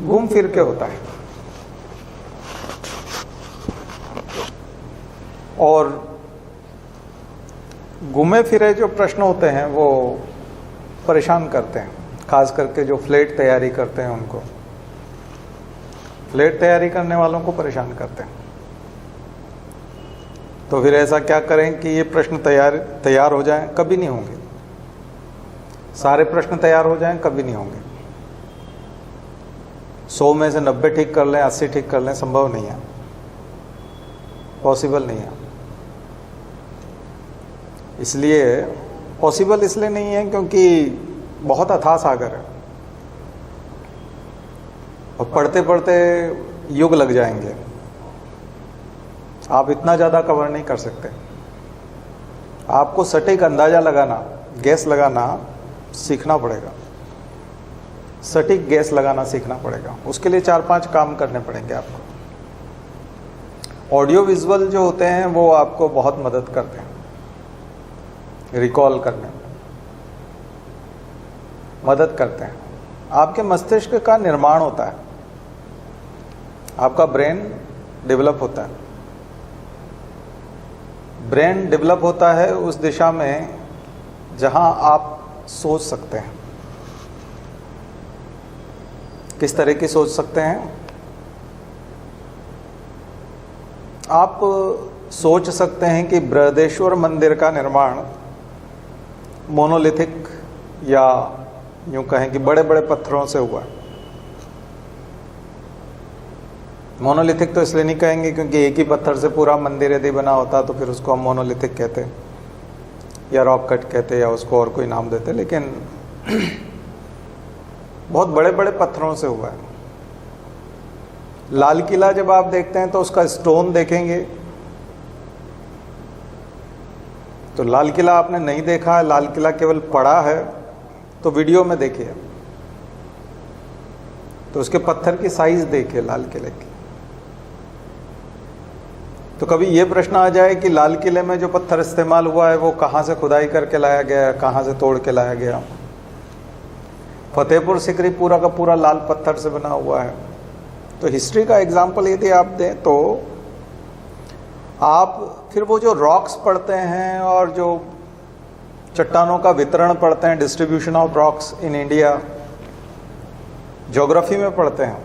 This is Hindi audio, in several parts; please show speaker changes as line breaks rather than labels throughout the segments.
घूम फिर के होता है। और घूमे फिरे जो प्रश्न होते हैं वो परेशान करते हैं, खास करके जो फ्लैट तैयारी करते हैं उनको, फ्लैट तैयारी करने वालों को परेशान करते हैं। तो फिर ऐसा क्या करें कि ये प्रश्न तैयार हो जाएं? कभी नहीं होंगे। सारे प्रश्न तैयार हो जाएं? कभी नहीं होंगे। 100 में से 90 ठीक कर लें, 80 ठीक कर लें, संभव नहीं है, पॉसिबल नहीं है। इसलिए पॉसिबल इसलिए नहीं है क्योंकि बहुत अथाह सागर है और पढ़ते पढ़ते युग लग जाएंगे। आप इतना ज़्यादा कवर नहीं कर सकते। आपको सटीक अंदाज़ा लगाना, गैस लगाना सीखना पड़ेगा। सटीक गैस लगाना सीखना पड़ेगा। उसके लिए 4-5 काम करने पड़ेंगे आपको। ऑडियो विजुअल जो होते हैं वो आपको बहुत मदद करते हैं रिकॉल करने में, मदद करते हैं। आपके मस्तिष्क का निर्माण होता है, आपका ब्रेन डेवलप होता है। ब्रेन डेवलप होता है उस दिशा में जहां आप सोच सकते हैं। किस तरह की सोच सकते हैं? आप सोच सकते हैं कि बृहदेश्वर मंदिर का निर्माण मोनोलिथिक या यूं कहें कि बड़े बड़े पत्थरों से हुआ है। मोनोलिथिक तो इसलिए नहीं कहेंगे क्योंकि एक ही पत्थर से पूरा मंदिर यदि बना होता तो फिर उसको हम मोनोलिथिक कहते या रॉक कट कहते या उसको और कोई नाम देते, लेकिन बहुत बड़े बड़े पत्थरों से हुआ है। लाल किला जब आप देखते हैं तो उसका स्टोन देखेंगे तो लाल किला आपने नहीं देखा है, लाल किला केवल पड़ा है तो वीडियो में देखिए, तो उसके पत्थर की साइज देखिए लाल किले की। तो कभी ये प्रश्न आ जाए कि लाल किले में जो पत्थर इस्तेमाल हुआ है वो कहाँ से खुदाई करके लाया गया है, कहाँ से तोड़ के लाया गया। फतेहपुर सिकरी पूरा का पूरा लाल पत्थर से बना हुआ है। तो हिस्ट्री का एग्जाम्पल यदि आप दें तो आप फिर वो जो रॉक्स पढ़ते हैं और जो चट्टानों का वितरण पढ़ते हैं, distribution of rocks in India, geography में पढ़ते हैं,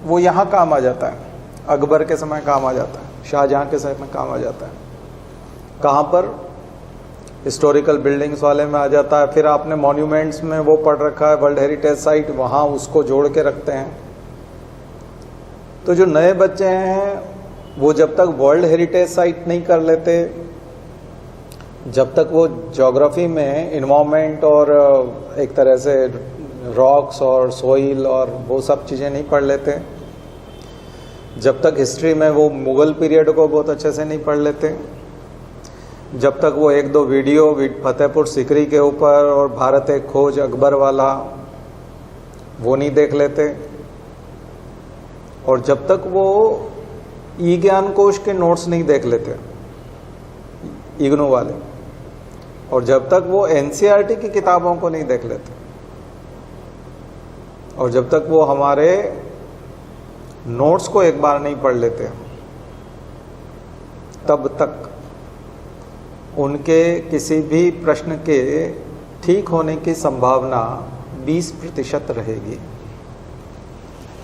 वो यहाँ काम आ जाता है। अकबर के समय काम आ जाता है, शाहजहां के समय में काम आ जाता है। कहाँ पर? हिस्टोरिकल बिल्डिंग्स वाले में आ जाता है। फिर आपने मॉन्यूमेंट्स में वो पढ़ रखा है, वर्ल्ड हेरिटेज साइट, वहाँ उसको जोड़ के रखते हैं। तो जो नए बच्चे हैं वो जब तक वर्ल्ड हेरिटेज साइट नहीं कर लेते, जब तक वो ज्योग्राफी में इन्वायरमेंट और एक तरह से रॉक्स और सोइल और वो सब चीज़ें नहीं पढ़ लेते, जब तक हिस्ट्री में वो मुगल पीरियड को बहुत अच्छे से नहीं पढ़ लेते, जब तक वो 1-2 वीडियो फतेहपुर सिकरी के ऊपर और भारत एक खोज अकबर वाला वो नहीं देख लेते, और जब तक वो ई ज्ञान कोश के नोट्स नहीं देख लेते इग्नू वाले, और जब तक वो एनसीईआरटी की किताबों को नहीं देख लेते, और जब तक वो हमारे नोट्स को एक बार नहीं पढ़ लेते, तब तक उनके किसी भी प्रश्न के ठीक होने की संभावना 20% रहेगी।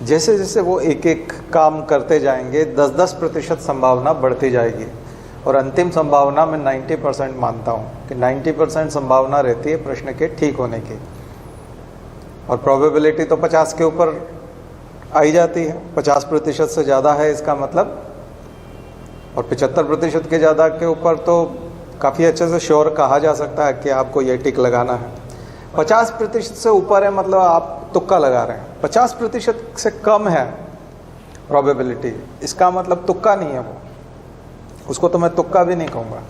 जैसे जैसे वो एक एक काम करते जाएंगे 10-10% संभावना बढ़ती जाएगी, और अंतिम संभावना मैं 90% मानता हूँ कि 90% संभावना रहती है प्रश्न के ठीक होने की, और प्रोबेबिलिटी तो 50 के ऊपर आई जाती है। 50% से ज़्यादा है इसका मतलब, और 75% के ज़्यादा के ऊपर तो काफ़ी अच्छे से श्योर कहा जा सकता है कि आपको ये टिक लगाना है। 50% से ऊपर है मतलब आप तुक्का लगा रहे हैं। 50% से कम है प्रोबेबिलिटी, इसका मतलब तुक्का नहीं है वो, उसको तो मैं तुक्का भी नहीं कहूँगा,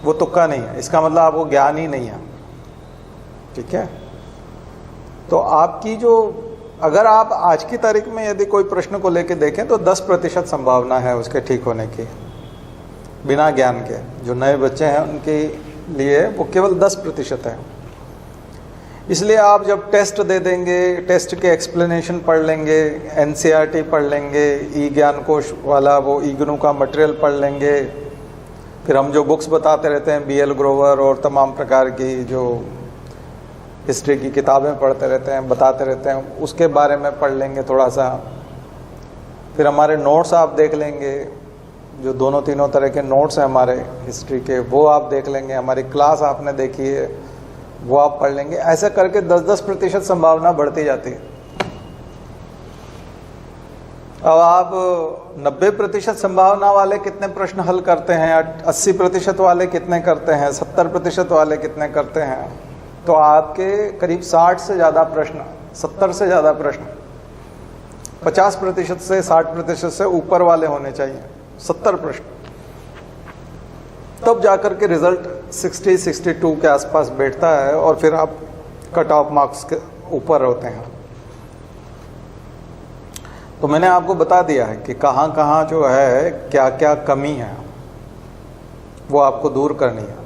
वो तुक्का नहीं है, इसका मतलब आपको ज्ञान ही नहीं है। ठीक है, तो आपकी जो, अगर आप आज की तारीख में यदि कोई प्रश्न को लेके देखें तो 10% संभावना है उसके ठीक होने की बिना ज्ञान के। जो नए बच्चे हैं उनके लिए वो केवल 10% है। इसलिए आप जब टेस्ट दे देंगे, टेस्ट के एक्सप्लेनेशन पढ़ लेंगे, एनसीईआरटी पढ़ लेंगे, ई ज्ञान कोश वाला वो इग्नू का मटेरियल पढ़ लेंगे, फिर हम जो बुक्स बताते रहते हैं बीएल ग्रोवर और तमाम प्रकार की जो हिस्ट्री की किताबें पढ़ते रहते हैं, बताते रहते हैं, उसके बारे में पढ़ लेंगे थोड़ा सा। फिर हमारे नोट्स आप देख लेंगे, जो दोनों तीनों तरह के नोट्स हैं हमारे हिस्ट्री के, वो आप देख लेंगे। हमारी क्लास आपने देखी है, वो आप पढ़ लेंगे। ऐसा करके 10-10% संभावना बढ़ती जाती है। अब आप 90% संभावना वाले कितने प्रश्न हल करते हैं, 80% वाले कितने करते हैं, 70% वाले कितने करते हैं, तो आपके करीब 60 से ज़्यादा प्रश्न, 70 से ज़्यादा प्रश्न, 50% से 60% से ऊपर वाले होने चाहिए, 70 प्रश्न, तब जाकर के रिजल्ट 60-62 के आसपास बैठता है और फिर आप कट ऑफ मार्क्स के ऊपर होते हैं। तो मैंने आपको बता दिया है कि कहाँ कहाँ जो है क्या क्या कमी है, वो आपको दूर करनी है।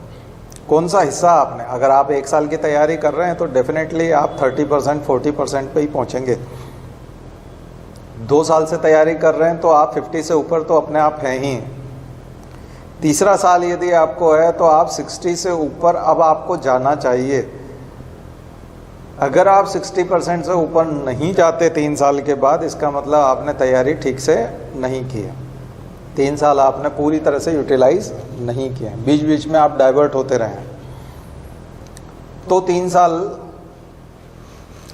कौन सा हिस्सा आपने, अगर आप 1 साल की तैयारी कर रहे हैं तो डेफिनेटली आप 30% 40% पे ही पहुँचेंगे। 2 साल से तैयारी कर रहे हैं तो आप 50 से ऊपर तो अपने आप हैं ही। तीसरा साल यदि आपको है तो आप 60 से ऊपर अब आपको जाना चाहिए। अगर आप 60% से ऊपर नहीं जाते 3 साल के बाद, इसका मतलब आपने तैयारी ठीक से नहीं की है। 3 साल आपने पूरी तरह से यूटिलाइज नहीं किए, बीच बीच में आप डाइवर्ट होते रहे, तो 3 साल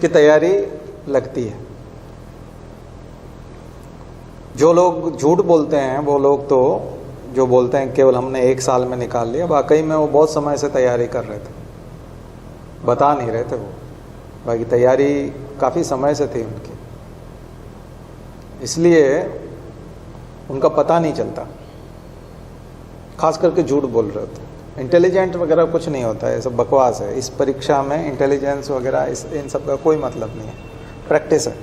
की तैयारी लगती है। जो लोग झूठ बोलते हैं, वो लोग तो जो बोलते हैं केवल हमने 1 साल में निकाल लिया, वाकई में वो बहुत समय से तैयारी कर रहे थे, बता नहीं रहे थे वो, बाकी तैयारी काफ़ी समय से थी उनकी, इसलिए उनका पता नहीं चलता, खास करके झूठ बोल रहे थे। इंटेलिजेंट वगैरह कुछ नहीं होता है, सब बकवास है। इस परीक्षा में इंटेलिजेंस वगैरह इन सब का कोई मतलब नहीं है, प्रैक्टिस है।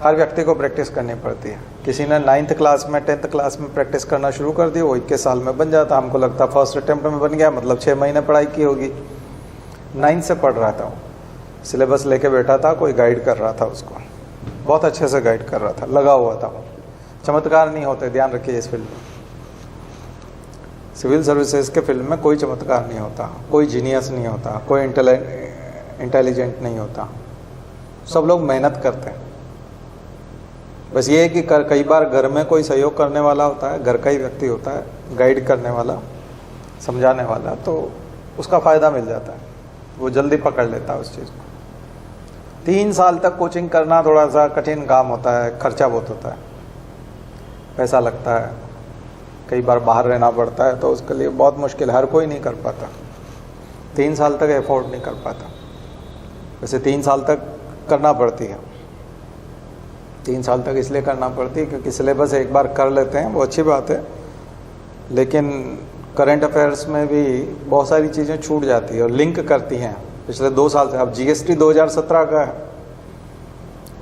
हर व्यक्ति को प्रैक्टिस करनी पड़ती है। किसी ने 9th क्लास में 10th क्लास में प्रैक्टिस करना शुरू कर दी, वो 21 साल में बन जाता। हमको लगता फर्स्ट अटेम्प्ट में बन गया, मतलब 6 महीने पढ़ाई की होगी। 9th से पढ़ रहा था वो, सिलेबस लेके बैठा था, कोई गाइड कर रहा था उसको, बहुत अच्छे से गाइड कर रहा था, लगा हुआ था वो। चमत्कार नहीं होते, ध्यान रखिए। इस फील्ड में, सिविल सर्विसेज के फील्ड में कोई चमत्कार नहीं होता, कोई जीनियस नहीं होता, कोई इंटेलिजेंट नहीं होता, सब लोग मेहनत करते हैं। बस ये है कि कई बार घर में कोई सहयोग करने वाला होता है, घर का ही व्यक्ति होता है गाइड करने वाला, समझाने वाला, तो उसका फ़ायदा मिल जाता है, वो जल्दी पकड़ लेता है उस चीज़ को। 3 साल तक कोचिंग करना थोड़ा सा कठिन काम होता है, खर्चा बहुत होता है, पैसा लगता है, कई बार बाहर रहना पड़ता है, तो उसके लिए बहुत मुश्किल, हर कोई नहीं कर पाता। 3 साल तक एफोर्ड नहीं कर पाता। वैसे 3 साल तक करना पड़ती है, 3 साल तक इसलिए करना पड़ती है क्योंकि सिलेबस एक बार कर लेते हैं, वो अच्छी बात है, लेकिन करंट अफेयर्स में भी बहुत सारी चीज़ें छूट जाती है और लिंक करती हैं पिछले 2 साल से। अब जीएसटी 2017 का है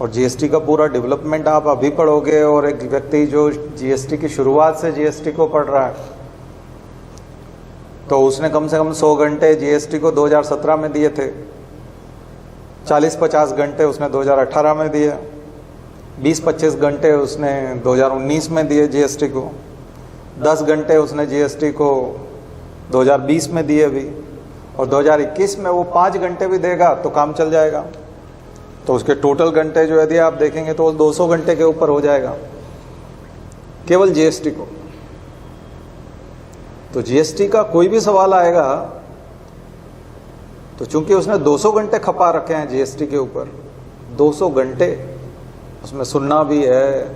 और जीएसटी का पूरा डेवलपमेंट आप अभी पढ़ोगे, और एक व्यक्ति जो जीएसटी की शुरुआत से जीएसटी को पढ़ रहा है, तो उसने कम से कम 100 घंटे जीएसटी को 2017 में दिए थे, 40-50 घंटे उसने 2018 में दिए, 20-25 घंटे उसने 2019 में दिए जीएसटी को, 10 घंटे उसने जीएसटी को 2020 में दिए अभी, और 2021 में वो 5 घंटे भी देगा तो काम चल जाएगा। तो उसके टोटल घंटे जो यदि आप देखेंगे तो 200 घंटे के ऊपर हो जाएगा केवल जीएसटी को। तो जीएसटी का कोई भी सवाल आएगा तो चूंकि उसने 200 घंटे खपा रखे हैं जीएसटी के ऊपर, 200 घंटे उसमें सुनना भी है,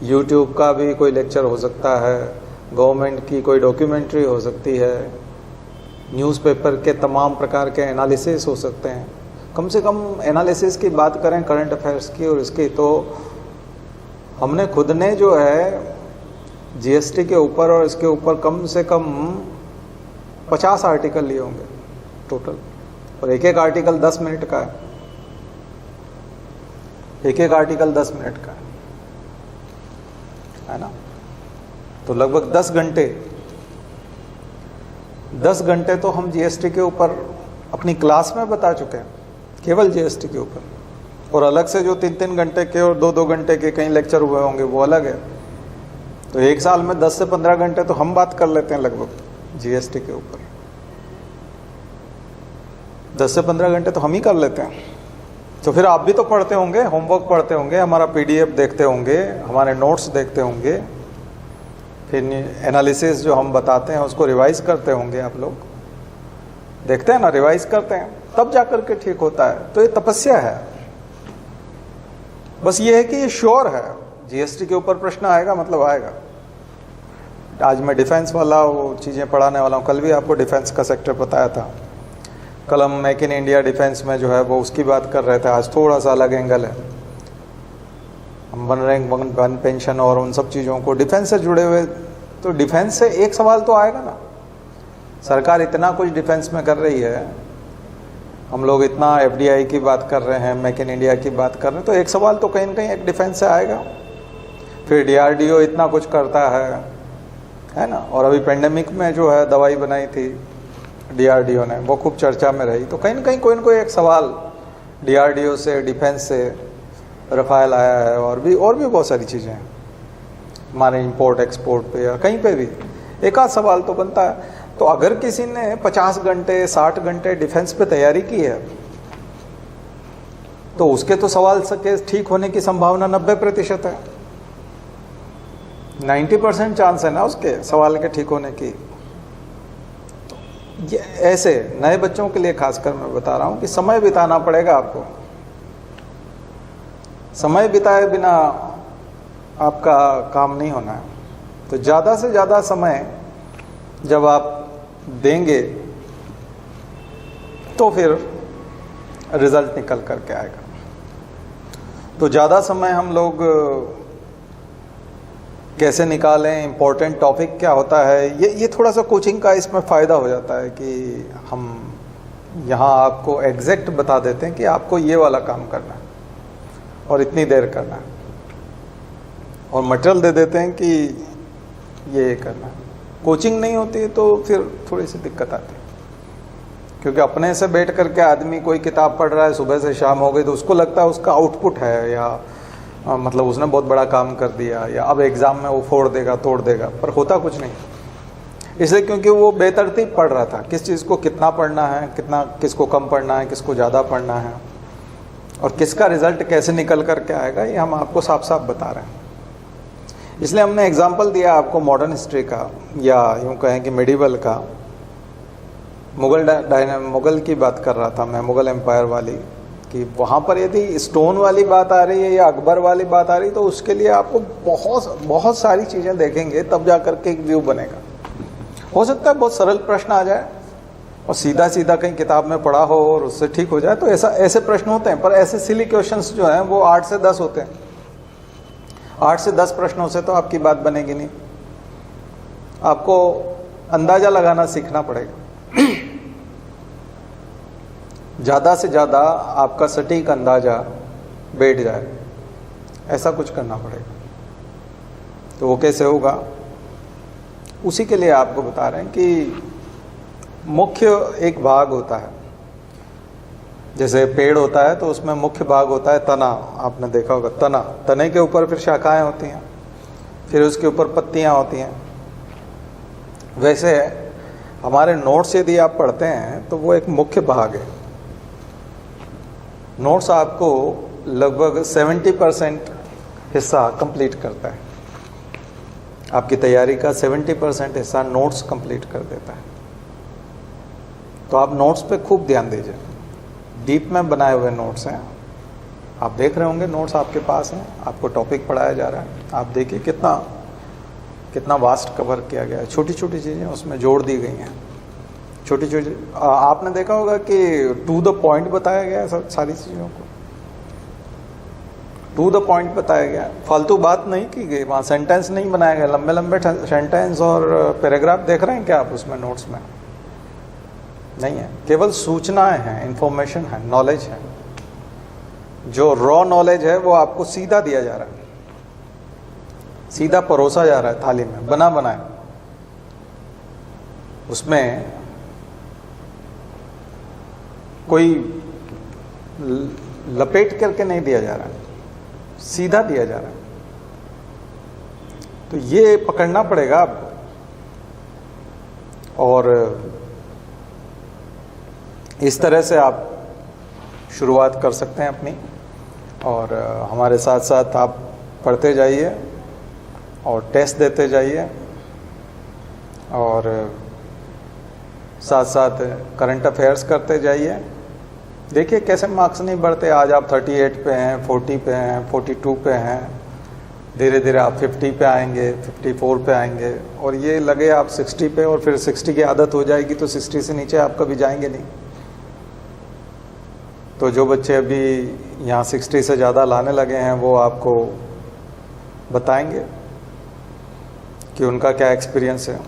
यूट्यूब का भी कोई लेक्चर हो सकता है, गवर्नमेंट की कोई डॉक्यूमेंट्री हो सकती है, न्यूज़पेपर के तमाम प्रकार के एनालिसिस हो सकते हैं। कम से कम एनालिसिस की बात करें करंट अफेयर्स की और इसकी, तो हमने खुद ने जो है जीएसटी के ऊपर और इसके ऊपर कम से कम 50 आर्टिकल लिए होंगे टोटल, और एक एक आर्टिकल 10 मिनट का है, एक एक आर्टिकल 10 मिनट का है ना। तो लगभग 10 घंटे तो हम जीएसटी के ऊपर अपनी क्लास में बता चुके हैं केवल जीएसटी के ऊपर, और अलग से जो 3-3 घंटे के और 2-2 घंटे के कई लेक्चर हुए होंगे वो अलग है। तो एक साल में 10 से 15 घंटे तो हम बात कर लेते हैं लगभग जीएसटी के ऊपर, 10 से 15 घंटे तो हम ही कर लेते हैं। तो फिर आप भी तो पढ़ते होंगे, होमवर्क पढ़ते होंगे, हमारा पीडीएफ देखते होंगे, हमारे नोट्स देखते होंगे, फिर एनालिसिस जो हम बताते हैं उसको रिवाइज करते होंगे। आप लोग देखते हैं ना, रिवाइज करते हैं, तब जाकर के ठीक होता है। तो ये तपस्या है। बस ये है कि ये श्योर है जीएसटी के ऊपर प्रश्न आएगा, मतलब आएगा। आज मैं डिफेंस वाला वो चीज़ें पढ़ाने वाला हूँ। कल भी आपको डिफेंस का सेक्टर बताया था। कल हम मेक इन इंडिया डिफेंस में जो है वो उसकी बात कर रहे थे। आज थोड़ा सा अलग एंगल है। हम वन रैंक वन पेंशन और उन सब चीज़ों को डिफेंस से जुड़े हुए, तो डिफेंस से एक सवाल तो आएगा ना। सरकार इतना कुछ डिफेंस में कर रही है, हम लोग इतना एफडीआई की बात कर रहे हैं, मेक इन इंडिया की बात कर रहे हैं, तो एक सवाल तो कहीं ना कहीं एक डिफेंस से आएगा। फिर डीआरडीओ इतना कुछ करता है ना। और अभी पेंडेमिक में जो है दवाई बनाई थी डीआरडीओ ने, वो खूब चर्चा में रही। तो कहीं ना कोई एक सवाल डीआरडीओ से, डिफेंस से, रफाल आया है, और भी बहुत सारी चीज़ें हैं हमारे इंपोर्ट एक्सपोर्ट पे या कहीं पे भी एक आध सवाल तो बनता है। तो अगर किसी ने 50 घंटे 60 घंटे डिफेंस पे तैयारी की है तो उसके तो सवाल के ठीक होने की संभावना 90% है। 90% चांस है ना उसके सवाल के ठीक होने की। ये ऐसे नए बच्चों के लिए खासकर मैं बता रहा हूं कि समय बिताना पड़ेगा आपको। समय बिताए बिना आपका काम नहीं होना है। तो ज़्यादा से ज़्यादा समय जब आप देंगे तो फिर रिजल्ट निकल करके आएगा। तो ज़्यादा समय हम लोग कैसे निकालें, इम्पोर्टेंट टॉपिक क्या होता है, ये थोड़ा सा कोचिंग का इसमें फ़ायदा हो जाता है कि हम यहाँ आपको एग्जैक्ट बता देते हैं कि आपको ये वाला काम करना है और इतनी देर करना है, और मटेरियल दे देते हैं कि ये करना है। कोचिंग नहीं होती तो फिर थोड़ी सी दिक्कत आती है, क्योंकि अपने से बैठ करके आदमी कोई किताब पढ़ रहा है सुबह से शाम हो गई तो उसको लगता है उसका आउटपुट है, या मतलब उसने बहुत बड़ा काम कर दिया, या अब एग्ज़ाम में वो फोड़ देगा तोड़ देगा, पर होता कुछ नहीं। इसलिए क्योंकि वो बेतरतीब पढ़ रहा था, किस चीज़ को कितना पढ़ना है, किसको कम पढ़ना है, किसको ज़्यादा पढ़ना है, और किसका रिजल्ट कैसे निकल करके आएगा, ये हम आपको साफ साफ बता रहे हैं। इसलिए हमने एग्जाम्पल दिया आपको मॉडर्न हिस्ट्री का, या यूँ कहें कि मेडिवल का। मुगल की बात कर रहा था मैं, मुगल एम्पायर वाली, कि वहाँ पर यदि स्टोन वाली बात आ रही है या अकबर वाली बात आ रही है तो उसके लिए आपको बहुत सारी चीज़ें देखेंगे तब जा करके एक व्यू बनेगा। हो सकता है बहुत सरल प्रश्न आ जाए और सीधा सीधा कहीं किताब में पढ़ा हो और उससे ठीक हो जाए, तो ऐसे प्रश्न होते हैं। पर ऐसे सिली क्वेश्चंस जो हैं वो 8 से 10 होते हैं। 8 से 10 प्रश्नों से तो आपकी बात बनेगी नहीं। आपको अंदाजा लगाना सीखना पड़ेगा। ज़्यादा से ज़्यादा आपका सटीक अंदाजा बैठ जाए, ऐसा कुछ करना पड़ेगा। तो वो कैसे होगा, उसी के लिए आपको बता रहे हैं कि मुख्य एक भाग होता है। जैसे पेड़ होता है तो उसमें मुख्य भाग होता है तना, आपने देखा होगा तना। तने के ऊपर फिर शाखाएं होती हैं, फिर उसके ऊपर पत्तियां होती हैं। वैसे हमारे नोट्स यदि आप पढ़ते हैं तो वो एक मुख्य भाग है। नोट्स आपको लगभग 70% हिस्सा कंप्लीट करता है। आपकी तैयारी का 70% हिस्सा नोट्स कंप्लीट कर देता है। तो आप नोट्स पे खूब ध्यान दीजिए। डीप में बनाए हुए नोट्स हैं, आप देख रहे होंगे, नोट्स आपके पास हैं, आपको टॉपिक पढ़ाया जा रहा है। आप देखिए कितना वास्ट कवर किया गया है। छोटी छोटी चीज़ें उसमें जोड़ दी गई हैं। छोटी छोटी आपने देखा होगा कि टू द पॉइंट बताया गया है सारी चीज़ों को। टू द पॉइंट बताया गया, फालतू बात नहीं की गई। वहाँ सेंटेंस नहीं बनाया गया, लंबे लंबे सेंटेंस और पैराग्राफ देख रहे हैं क्या आप उसमें नोट्स में? नहीं है, केवल सूचनाएं हैं, इंफॉर्मेशन है, नॉलेज है। जो रॉ नॉलेज है वो आपको सीधा दिया जा रहा है, सीधा परोसा जा रहा है थाली में, बना बनाए। उसमें कोई लपेट करके नहीं दिया जा रहा है, सीधा दिया जा रहा है। तो ये पकड़ना पड़ेगा आपको, और इस तरह से आप शुरुआत कर सकते हैं अपनी। और हमारे साथ साथ आप पढ़ते जाइए और टेस्ट देते जाइए, और साथ साथ करंट अफेयर्स करते जाइए। देखिए कैसे मार्क्स नहीं बढ़ते। आज आप 38 पे हैं, 40 पे हैं, 42 पे हैं, धीरे धीरे आप 50 पे आएंगे, 54 पे आएंगे, और ये लगे आप 60 पे, और फिर 60 की आदत हो जाएगी तो 60 से नीचे आप कभी जाएंगे नहीं। तो जो बच्चे अभी यहाँ 60 से ज़्यादा लाने लगे हैं वो आपको बताएंगे कि उनका क्या एक्सपीरियंस है,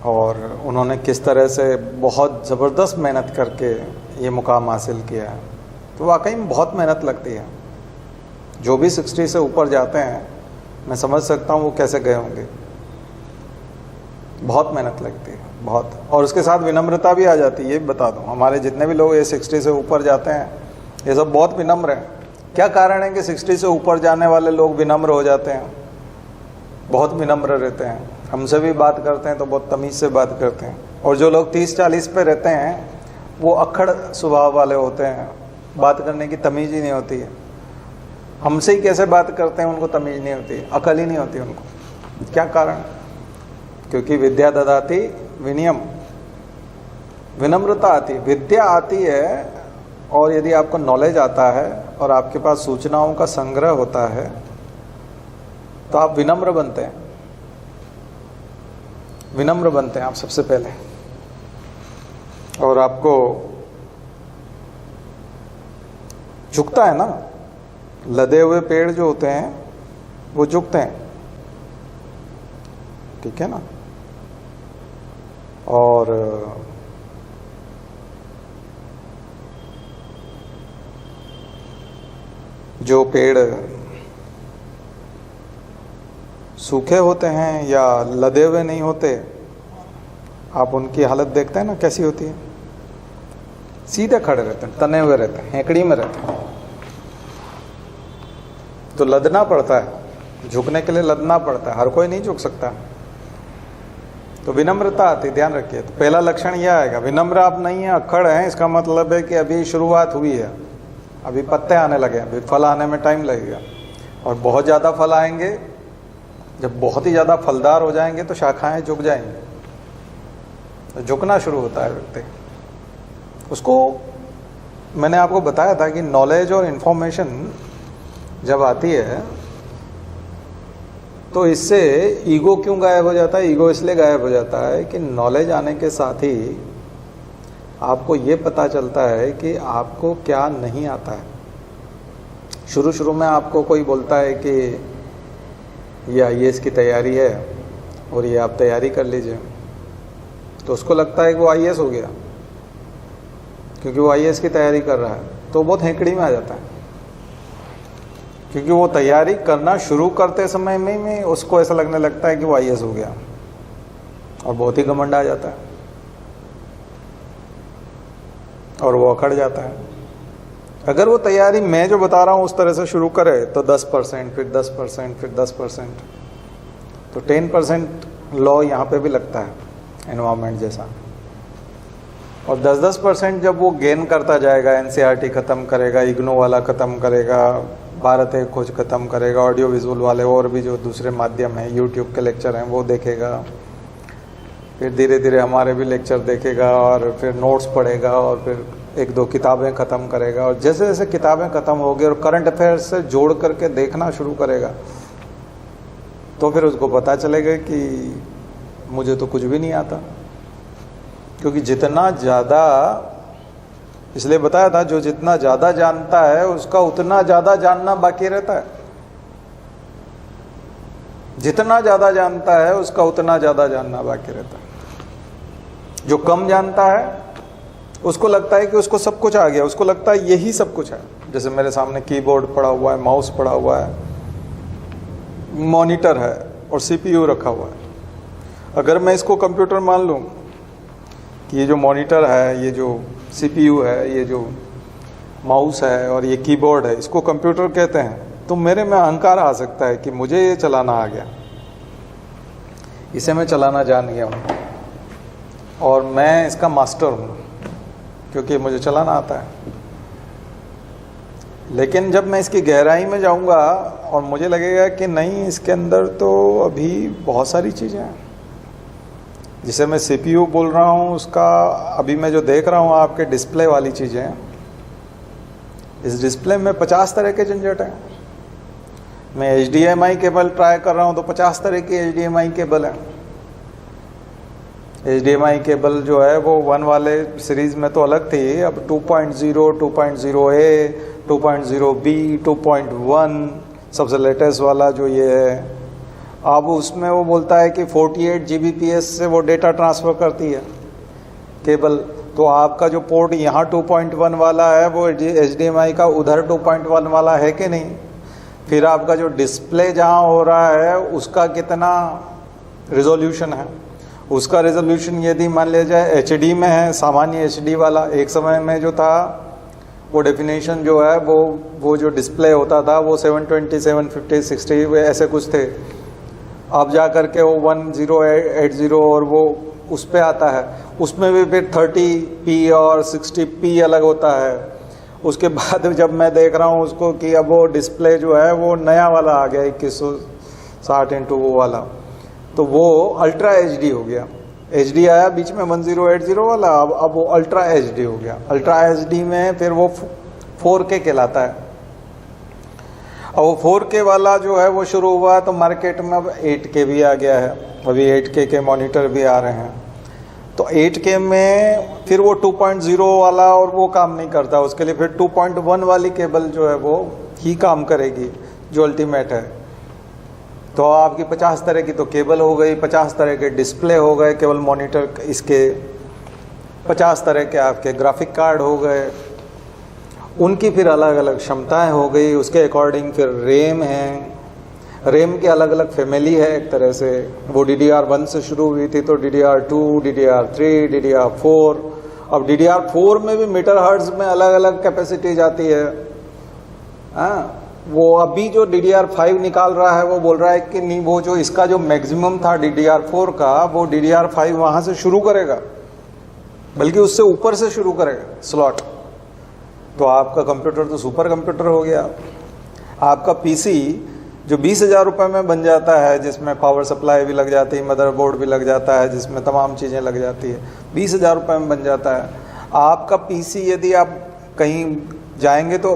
और उन्होंने किस तरह से बहुत ज़बरदस्त मेहनत करके ये मुकाम हासिल किया है। तो वाकई में बहुत मेहनत लगती है। जो भी 60 से ऊपर जाते हैं, मैं समझ सकता हूँ वो कैसे गए होंगे। बहुत मेहनत लगती है, बहुत। और उसके साथ विनम्रता भी आ जाती है। ये बता दूँ, हमारे जितने भी लोग ये 60 से ऊपर जाते हैं, ये सब बहुत विनम्र हैं। क्या कारण है कि 60 से ऊपर जाने वाले लोग विनम्र हो जाते हैं? बहुत विनम्र रहते हैं। हमसे भी बात करते हैं तो बहुत तमीज़ से बात करते हैं। और जो लोग 30-40 पे रहते हैं वो अक्खड़ स्वभाव वाले होते हैं, बात करने की तमीज़ ही नहीं होती है। हमसे ही कैसे बात करते हैं उनको तमीज़ नहीं होती, अकल ही नहीं होती उनको। क्या कारण? क्योंकि विद्या ददाति विनयम, विनम्रता आती है, विद्या आती है। और यदि आपको नॉलेज आता है और आपके पास सूचनाओं का संग्रह होता है तो आप विनम्र बनते हैं। विनम्र बनते हैं आप सबसे पहले। और आपको झुकता है ना, लदे हुए पेड़ जो होते हैं वो झुकते हैं, ठीक है ना। और जो पेड़ सूखे होते हैं या लदे हुए नहीं होते, आप उनकी हालत देखते हैं ना कैसी होती है। सीधे खड़े रहते हैं, तने हुए रहते हैं, हेकड़ी में रहते हैं। तो लदना पड़ता है, झुकने के लिए लदना पड़ता है, हर कोई नहीं झुक सकता। तो विनम्रता आती, ध्यान रखिए। तो पहला लक्षण यह आएगा, विनम्र आप नहीं है, अक्खड़ हैं, इसका मतलब है कि अभी शुरुआत हुई है, अभी पत्ते आने लगे, अभी फल आने में टाइम लगेगा। और बहुत ज़्यादा फल आएंगे, जब बहुत ही ज़्यादा फलदार हो जाएंगे तो शाखाएं झुक जाएंगी, तो झुकना शुरू होता है व्यक्ति। उसको मैंने आपको बताया था कि नॉलेज और इन्फॉर्मेशन जब आती है तो इससे ईगो क्यों गायब हो जाता है? ईगो इसलिए गायब हो जाता है कि नॉलेज आने के साथ ही आपको ये पता चलता है कि आपको क्या नहीं आता है। शुरू शुरू में आपको कोई बोलता है कि ये IAS की तैयारी है और ये आप तैयारी कर लीजिए, तो उसको लगता है कि वो IAS हो गया क्योंकि वो IAS की तैयारी कर रहा है, तो बहुत हेकड़ी में आ जाता है। क्योंकि वो तैयारी करना शुरू करते समय में उसको ऐसा लगने लगता है कि वो IAS हो गया, और बहुत ही घमंड आ जाता है और वो अकड़ जाता है। अगर वो तैयारी मैं जो बता रहा हूँ उस तरह से शुरू करे तो 10%, फिर 10%, फिर 10%, तो 10% लॉ यहाँ पे भी लगता है एनवायरमेंट जैसा। और 10% जब वो गेन करता जाएगा, NCERT ख़त्म करेगा, इग्नो वाला ख़त्म करेगा, भारत एक खोज ख़त्म करेगा, ऑडियो विजुअल वाले और भी जो दूसरे माध्यम हैं, यूट्यूब के लेक्चर हैं वो देखेगा, फिर धीरे धीरे हमारे भी लेक्चर देखेगा, और फिर नोट्स पढ़ेगा, और फिर 1-2 किताबें ख़त्म करेगा। और जैसे जैसे किताबें ख़त्म होगी और करंट अफेयर्स से जोड़ करके देखना शुरू करेगा, तो फिर उसको पता चलेगा कि मुझे तो कुछ भी नहीं आता। क्योंकि जितना ज़्यादा, इसलिए बताया था, जो जितना ज़्यादा जानता है उसका उतना ज़्यादा जानना बाकी रहता है। जितना ज़्यादा जानता है उसका उतना ज़्यादा जानना बाकी रहता है। जो कम जानता है उसको लगता है कि उसको सब कुछ आ गया, उसको लगता है यही सब कुछ है। जैसे मेरे सामने कीबोर्ड पड़ा हुआ है, माउस पड़ा हुआ है, मॉनिटर है और CPU रखा हुआ है। अगर मैं इसको कंप्यूटर मान लूँ कि ये जो मॉनिटर है, ये जो सीपीयू है, ये जो माउस है और ये कीबोर्ड है, इसको कंप्यूटर कहते हैं, तो मेरे में अहंकार आ सकता है कि मुझे ये चलाना आ गया, इसे मैं चलाना जान गया हूँ और मैं इसका मास्टर हूँ क्योंकि मुझे चलाना आता है। लेकिन जब मैं इसकी गहराई में जाऊँगा और मुझे लगेगा कि नहीं, इसके अंदर तो अभी बहुत सारी चीज़ें हैं। जिसे मैं सीपीयू बोल रहा हूँ, उसका अभी मैं जो देख रहा हूँ आपके डिस्प्ले वाली चीज़ें हैं, इस डिस्प्ले में 50 तरह के झंझट हैं। मैं HDMI केबल ट्राई कर रहा हूँ तो 50 तरह की HDMI केबल है। HDMI केबल जो है वो 1 वाले सीरीज़ में तो अलग थी, अब 2.0, 2.0A, 2.0B, 2.1 सबसे लेटेस्ट वाला जो ये है, अब उसमें वो बोलता है कि 48 Gbps से वो डेटा ट्रांसफ़र करती है केबल। तो आपका जो पोर्ट यहाँ 2.1 वाला है वो HDMI का उधर 2.1 वाला है कि नहीं। फिर आपका जो डिस्प्ले जहाँ हो रहा है उसका कितना रिजोल्यूशन है, उसका रिजोल्यूशन यदि मान लिया जाए HD में है, सामान्य HD वाला, एक समय में जो था वो डेफिनेशन जो है वो जो डिस्प्ले होता था वो 720, 750, 60 ऐसे कुछ थे। अब जा कर के वो 1080 और वो उस पे आता है, उसमें भी फिर 30p और 60p अलग होता है। उसके बाद जब मैं देख रहा हूँ उसको कि अब वो डिस्प्ले जो है वो नया वाला आ गया 2160 इंटू वो वाला, तो वो अल्ट्रा HD हो गया। HD आया बीच में 1080 वाला, अब वो अल्ट्रा HD हो गया। अल्ट्रा HD में फिर वो 4K कहलाता है। अब वो 4K वाला जो है वो शुरू हुआ तो मार्केट में अब 8K भी आ गया है, अभी 8K के मॉनिटर भी आ रहे हैं। तो 8K में फिर वो 2.0 वाला और वो काम नहीं करता, उसके लिए फिर 2.1 वाली केबल जो है वो ही काम करेगी जो अल्टीमेट है। तो आपकी 50 तरह की तो केबल हो गई, 50 तरह के डिस्प्ले हो गए केवल मॉनिटर इसके, 50 तरह के आपके ग्राफिक कार्ड हो गए, उनकी फिर अलग अलग क्षमताएं हो गई। उसके अकॉर्डिंग फिर रैम है, रैम के अलग अलग फैमिली है एक तरह से। वो DDR1 से शुरू हुई थी तो DDR2, DDR3, DDR4, अब DDR4 में भी मीटर हर्ट्ज में अलग अलग कैपेसिटी जाती है। वो अभी जो DDR5 निकाल रहा है वो बोल रहा है कि नहीं, वो जो इसका जो मैक्सिमम था DDR4 का वो DDR5 वहाँ से शुरू करेगा, बल्कि उससे ऊपर से शुरू करेगा स्लॉट। तो आपका कंप्यूटर तो सुपर कंप्यूटर हो गया। आपका PC जो 20,000 रुपये में बन जाता है, जिसमें पावर सप्लाई भी लग जाती है, मदरबोर्ड भी लग जाता है, जिसमें तमाम चीज़ें लग जाती है, 20,000 रुपये में बन जाता है। आपका PC यदि आप कहीं जाएंगे तो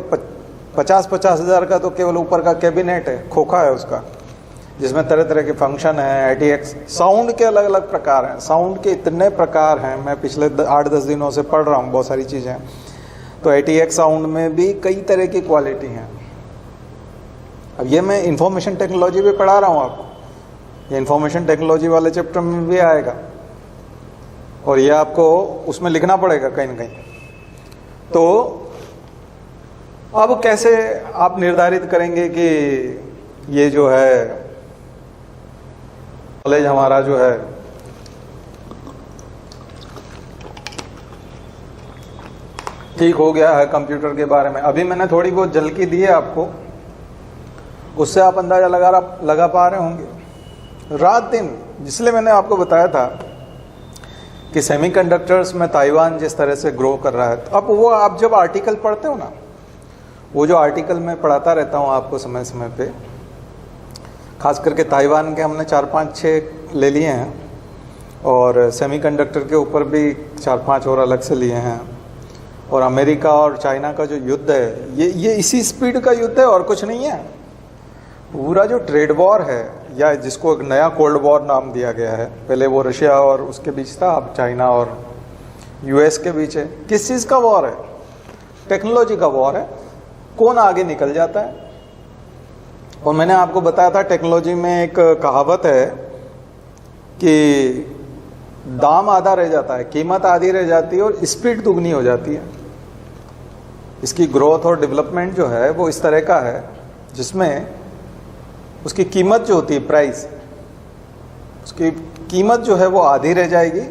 50-50 हज़ार का तो केवल ऊपर का कैबिनेट है, खोखा है उसका, जिसमें तरह तरह के फंक्शन हैं। ATX साउंड के अलग अलग प्रकार हैं, साउंड के इतने प्रकार हैं, मैं पिछले 8-10 दिनों से पढ़ रहा हूँ बहुत सारी चीज़ें। तो ATX साउंड में भी कई तरह की क्वालिटी हैं। अब ये मैं इंफॉर्मेशन टेक्नोलॉजी भी पढ़ा रहा हूँ आपको, ये इंफॉर्मेशन टेक्नोलॉजी वाले चैप्टर में भी आएगा और ये आपको उसमें लिखना पड़ेगा कहीं ना कहीं। तो अब कैसे आप निर्धारित करेंगे कि ये जो है नॉलेज हमारा जो है ठीक हो गया है कंप्यूटर के बारे में। अभी मैंने थोड़ी बहुत झलकी दी है आपको, उससे आप अंदाजा लगा पा रहे होंगे। रात दिन जिसलिए मैंने आपको बताया था कि सेमीकंडक्टर्स में ताइवान जिस तरह से ग्रो कर रहा है, तो अब वो आप जब आर्टिकल पढ़ते हो ना, वो जो आर्टिकल मैं पढ़ाता रहता हूँ आपको समय समय पे, खास करके ताइवान के हमने 4-5-6 ले लिए हैं और सेमीकंडक्टर के ऊपर भी 4-5 और अलग से लिए हैं। और अमेरिका और चाइना का जो युद्ध है ये इसी स्पीड का युद्ध है और कुछ नहीं है। पूरा जो ट्रेड वॉर है, या जिसको एक नया कोल्ड वॉर नाम दिया गया है, पहले वो रशिया और उसके बीच था, अब चाइना और US के बीच है। किस चीज़ का वॉर है? टेक्नोलॉजी का वॉर है, कौन आगे निकल जाता है। और मैंने आपको बताया था टेक्नोलॉजी में एक कहावत है कि दाम आधा रह जाता है, कीमत आधी रह जाती है और स्पीड दुगनी हो जाती है। इसकी ग्रोथ और डेवलपमेंट जो है वो इस तरह का है जिसमें उसकी कीमत जो होती है, प्राइस, उसकी कीमत जो है वो आधी रह जाएगी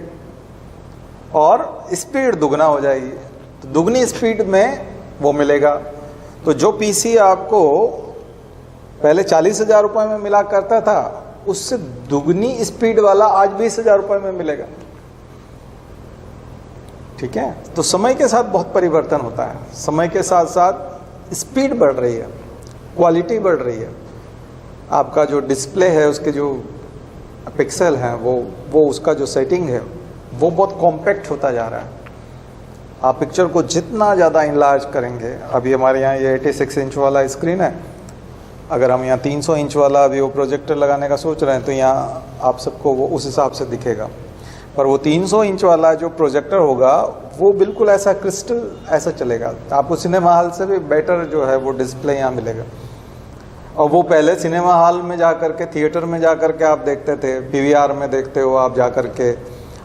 और स्पीड दुगना हो जाएगी। तो दुगनी स्पीड में वो मिलेगा। तो जो पीसी आपको पहले 40,000 रुपए में मिला करता था, उससे दुगनी स्पीड वाला आज 20,000 रुपए में मिलेगा। ठीक है, तो समय के साथ बहुत परिवर्तन होता है। समय के साथ साथ स्पीड बढ़ रही है, क्वालिटी बढ़ रही है। आपका जो डिस्प्ले है, उसके जो पिक्सल हैं, वो उसका जो सेटिंग है वो बहुत कॉम्पैक्ट होता जा रहा है। आप पिक्चर को जितना ज़्यादा इनलार्ज करेंगे, अभी हमारे यहाँ ये 86 इंच वाला स्क्रीन है, अगर हम यहाँ 300 इंच वाला अभी वो प्रोजेक्टर लगाने का सोच रहे हैं तो यहाँ आप सबको वो उस हिसाब से दिखेगा। पर वो 300 इंच वाला जो प्रोजेक्टर होगा वो बिल्कुल ऐसा क्रिस्टल ऐसा चलेगा, आपको सिनेमा हॉल से भी बेटर जो है वो डिस्प्ले यहाँ मिलेगा। और वो पहले सिनेमा हॉल में जा करके, थिएटर में जा करके आप देखते थे, पीवीआर में देखते हो, आप जा करके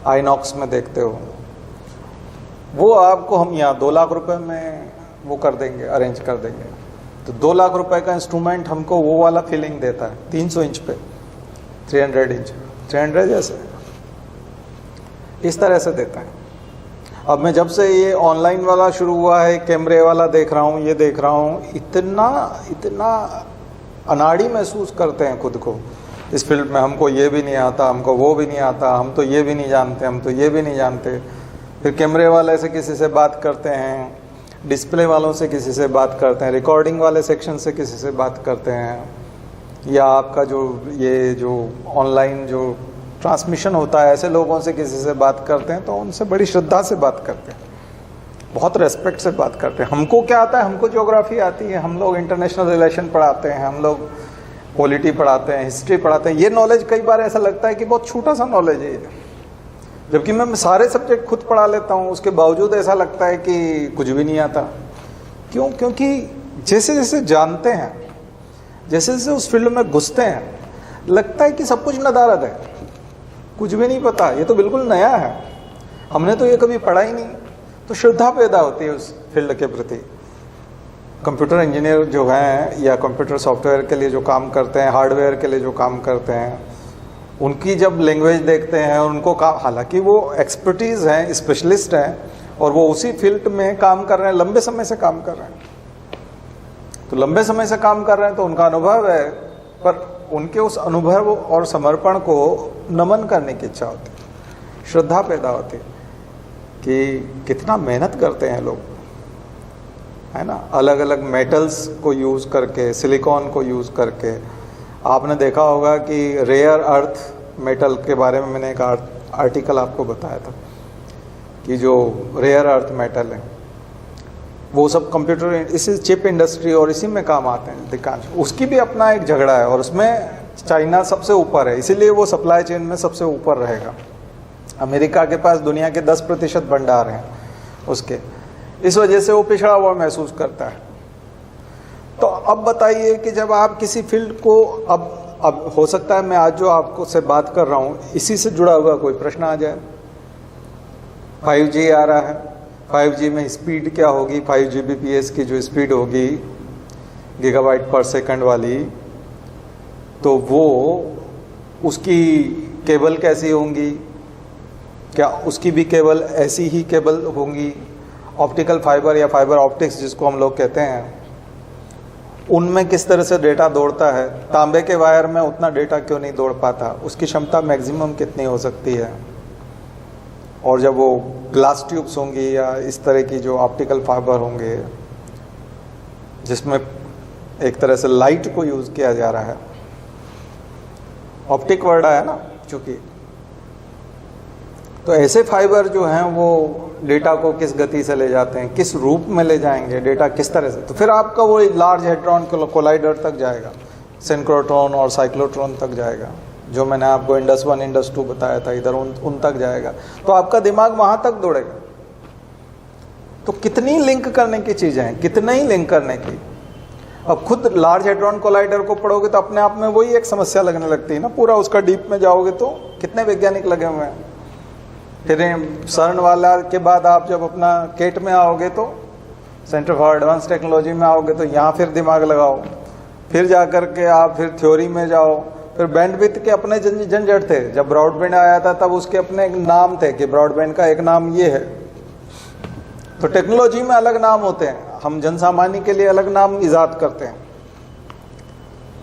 आईनॉक्स में देखते हो, वो आपको हम यहाँ 2 लाख रुपए में वो कर देंगे, अरेंज कर देंगे। तो 2 लाख रुपए का इंस्ट्रूमेंट हमको वो वाला फीलिंग देता है 300 इंच पे, 300 इंच, 300 जैसे इस तरह से देता है। अब मैं जब से ये ऑनलाइन वाला शुरू हुआ है, कैमरे वाला देख रहा हूँ, ये देख रहा हूँ, इतना अनाड़ी महसूस करते हैं खुद को इस फील्ड में। हमको ये भी नहीं आता, हमको वो भी नहीं आता, हम तो ये भी नहीं जानते, हम तो ये भी नहीं जानते। फिर कैमरे वाले से किसी से बात करते हैं, डिस्प्ले वालों से किसी से बात करते हैं, रिकॉर्डिंग वाले सेक्शन से किसी से बात करते हैं, या आपका जो ऑनलाइन जो ट्रांसमिशन होता है, ऐसे लोगों से किसी से बात करते हैं, तो उनसे बड़ी श्रद्धा से बात करते हैं, बहुत रेस्पेक्ट से बात करते हैं। हमको क्या आता है? हमको ज्योग्राफी आती है, हम लोग इंटरनेशनल रिलेशन पढ़ाते हैं, हम लोग पॉलिटी पढ़ाते हैं, हिस्ट्री पढ़ाते हैं। ये नॉलेज कई बार ऐसा लगता है कि बहुत छोटा सा नॉलेज है, जबकि मैं सारे सब्जेक्ट खुद पढ़ा लेता हूँ, उसके बावजूद ऐसा लगता है कि कुछ भी नहीं आता। क्यों? क्योंकि जैसे जैसे जानते हैं, जैसे जैसे उस फील्ड में घुसते हैं, लगता है कि सब कुछ नदारद है, कुछ भी नहीं पता, ये तो बिल्कुल नया है, हमने तो ये कभी पढ़ा ही नहीं। तो श्रद्धा पैदा होती है उस फील्ड के प्रति। कंप्यूटर इंजीनियर जो हैं या कंप्यूटर सॉफ्टवेयर के लिए जो काम करते हैं, हार्डवेयर के लिए जो काम करते हैं, उनकी जब लैंग्वेज देखते हैं, उनको हालांकि वो एक्सपर्टीज़ हैं, स्पेशलिस्ट हैं, और वो उसी फील्ड में काम कर रहे हैं, लंबे समय से काम कर रहे हैं, तो लंबे समय से काम कर रहे हैं तो उनका अनुभव है, पर उनके उस अनुभव और समर्पण को नमन करने की इच्छा होती है, श्रद्धा पैदा होती है कि कितना मेहनत करते हैं लोग, है ना, अलग अलग मेटल्स को यूज़ करके, सिलिकॉन को यूज़ करके। आपने देखा होगा कि रेयर अर्थ मेटल के बारे में मैंने एक आर्टिकल आपको बताया था कि जो रेयर अर्थ मेटल है वो सब कंप्यूटर, इसी चिप इंडस्ट्री और इसी में काम आते हैं अधिकांश। उसकी भी अपना एक झगड़ा है और उसमें चाइना सबसे ऊपर है, इसीलिए वो सप्लाई चेन में सबसे ऊपर रहेगा। अमेरिका के पास दुनिया के 10% भंडार हैं उसके, इस वजह से वो पिछड़ा हुआ महसूस करता है। तो अब बताइए कि जब आप किसी फील्ड को, अब हो सकता है मैं आज जो आपको से बात कर रहा हूँ इसी से जुड़ा हुआ कोई प्रश्न आ जाए। 5G आ रहा है, 5G में स्पीड क्या होगी, 5 Gbps की जो स्पीड होगी गीगाबाइट पर सेकंड वाली, तो वो उसकी केबल कैसी होंगी, क्या उसकी भी केबल ऐसी ही केबल होंगी, ऑप्टिकल फाइबर या फाइबर ऑप्टिक्स जिसको हम लोग कहते हैं, उनमें किस तरह से डेटा दौड़ता है, तांबे के वायर में उतना डेटा क्यों नहीं दौड़ पाता, उसकी क्षमता मैक्सिमम कितनी हो सकती है, और जब वो ग्लास ट्यूब्स होंगी या इस तरह की जो ऑप्टिकल फाइबर होंगे जिसमें एक तरह से लाइट को यूज़ किया जा रहा है, ऑप्टिक वर्ड है ना चूंकि, तो ऐसे फाइबर जो हैं वो डेटा को किस गति से ले जाते हैं, किस रूप में ले जाएंगे, डेटा किस तरह से, तो फिर आपका वो लार्ज हेड्रॉन कोलाइडर तक जाएगा, सिंक्रोट्रॉन और साइक्लोट्रॉन तक जाएगा, जो मैंने आपको इंडस 1 इंडस 2 बताया था, इधर उन तक जाएगा, तो आपका दिमाग वहां तक दौड़ेगा। तो कितनी लिंक करने की चीजें हैं, कितने ही लिंक करने की। अब खुद लार्ज हेड्रॉन कोलाइडर को पढ़ोगे तो अपने आप में वही एक समस्या लगने लगती है ना, पूरा उसका डीप में जाओगे तो कितने वैज्ञानिक लगे हुए हैं। फिर CERN वाला के बाद आप जब अपना केट में आओगे तो सेंटर फॉर एडवांस टेक्नोलॉजी में आओगे तो यहाँ फिर दिमाग लगाओ, फिर जा कर के आप फिर थ्योरी में जाओ, फिर बैंडविड्थ के अपने झंझट थे। जब ब्रॉडबैंड आया था तब उसके अपने एक नाम थे कि ब्रॉडबैंड का एक नाम ये है। तो टेक्नोलॉजी में अलग नाम होते हैं, हम जनसामान्य के लिए अलग नाम इजाद करते हैं।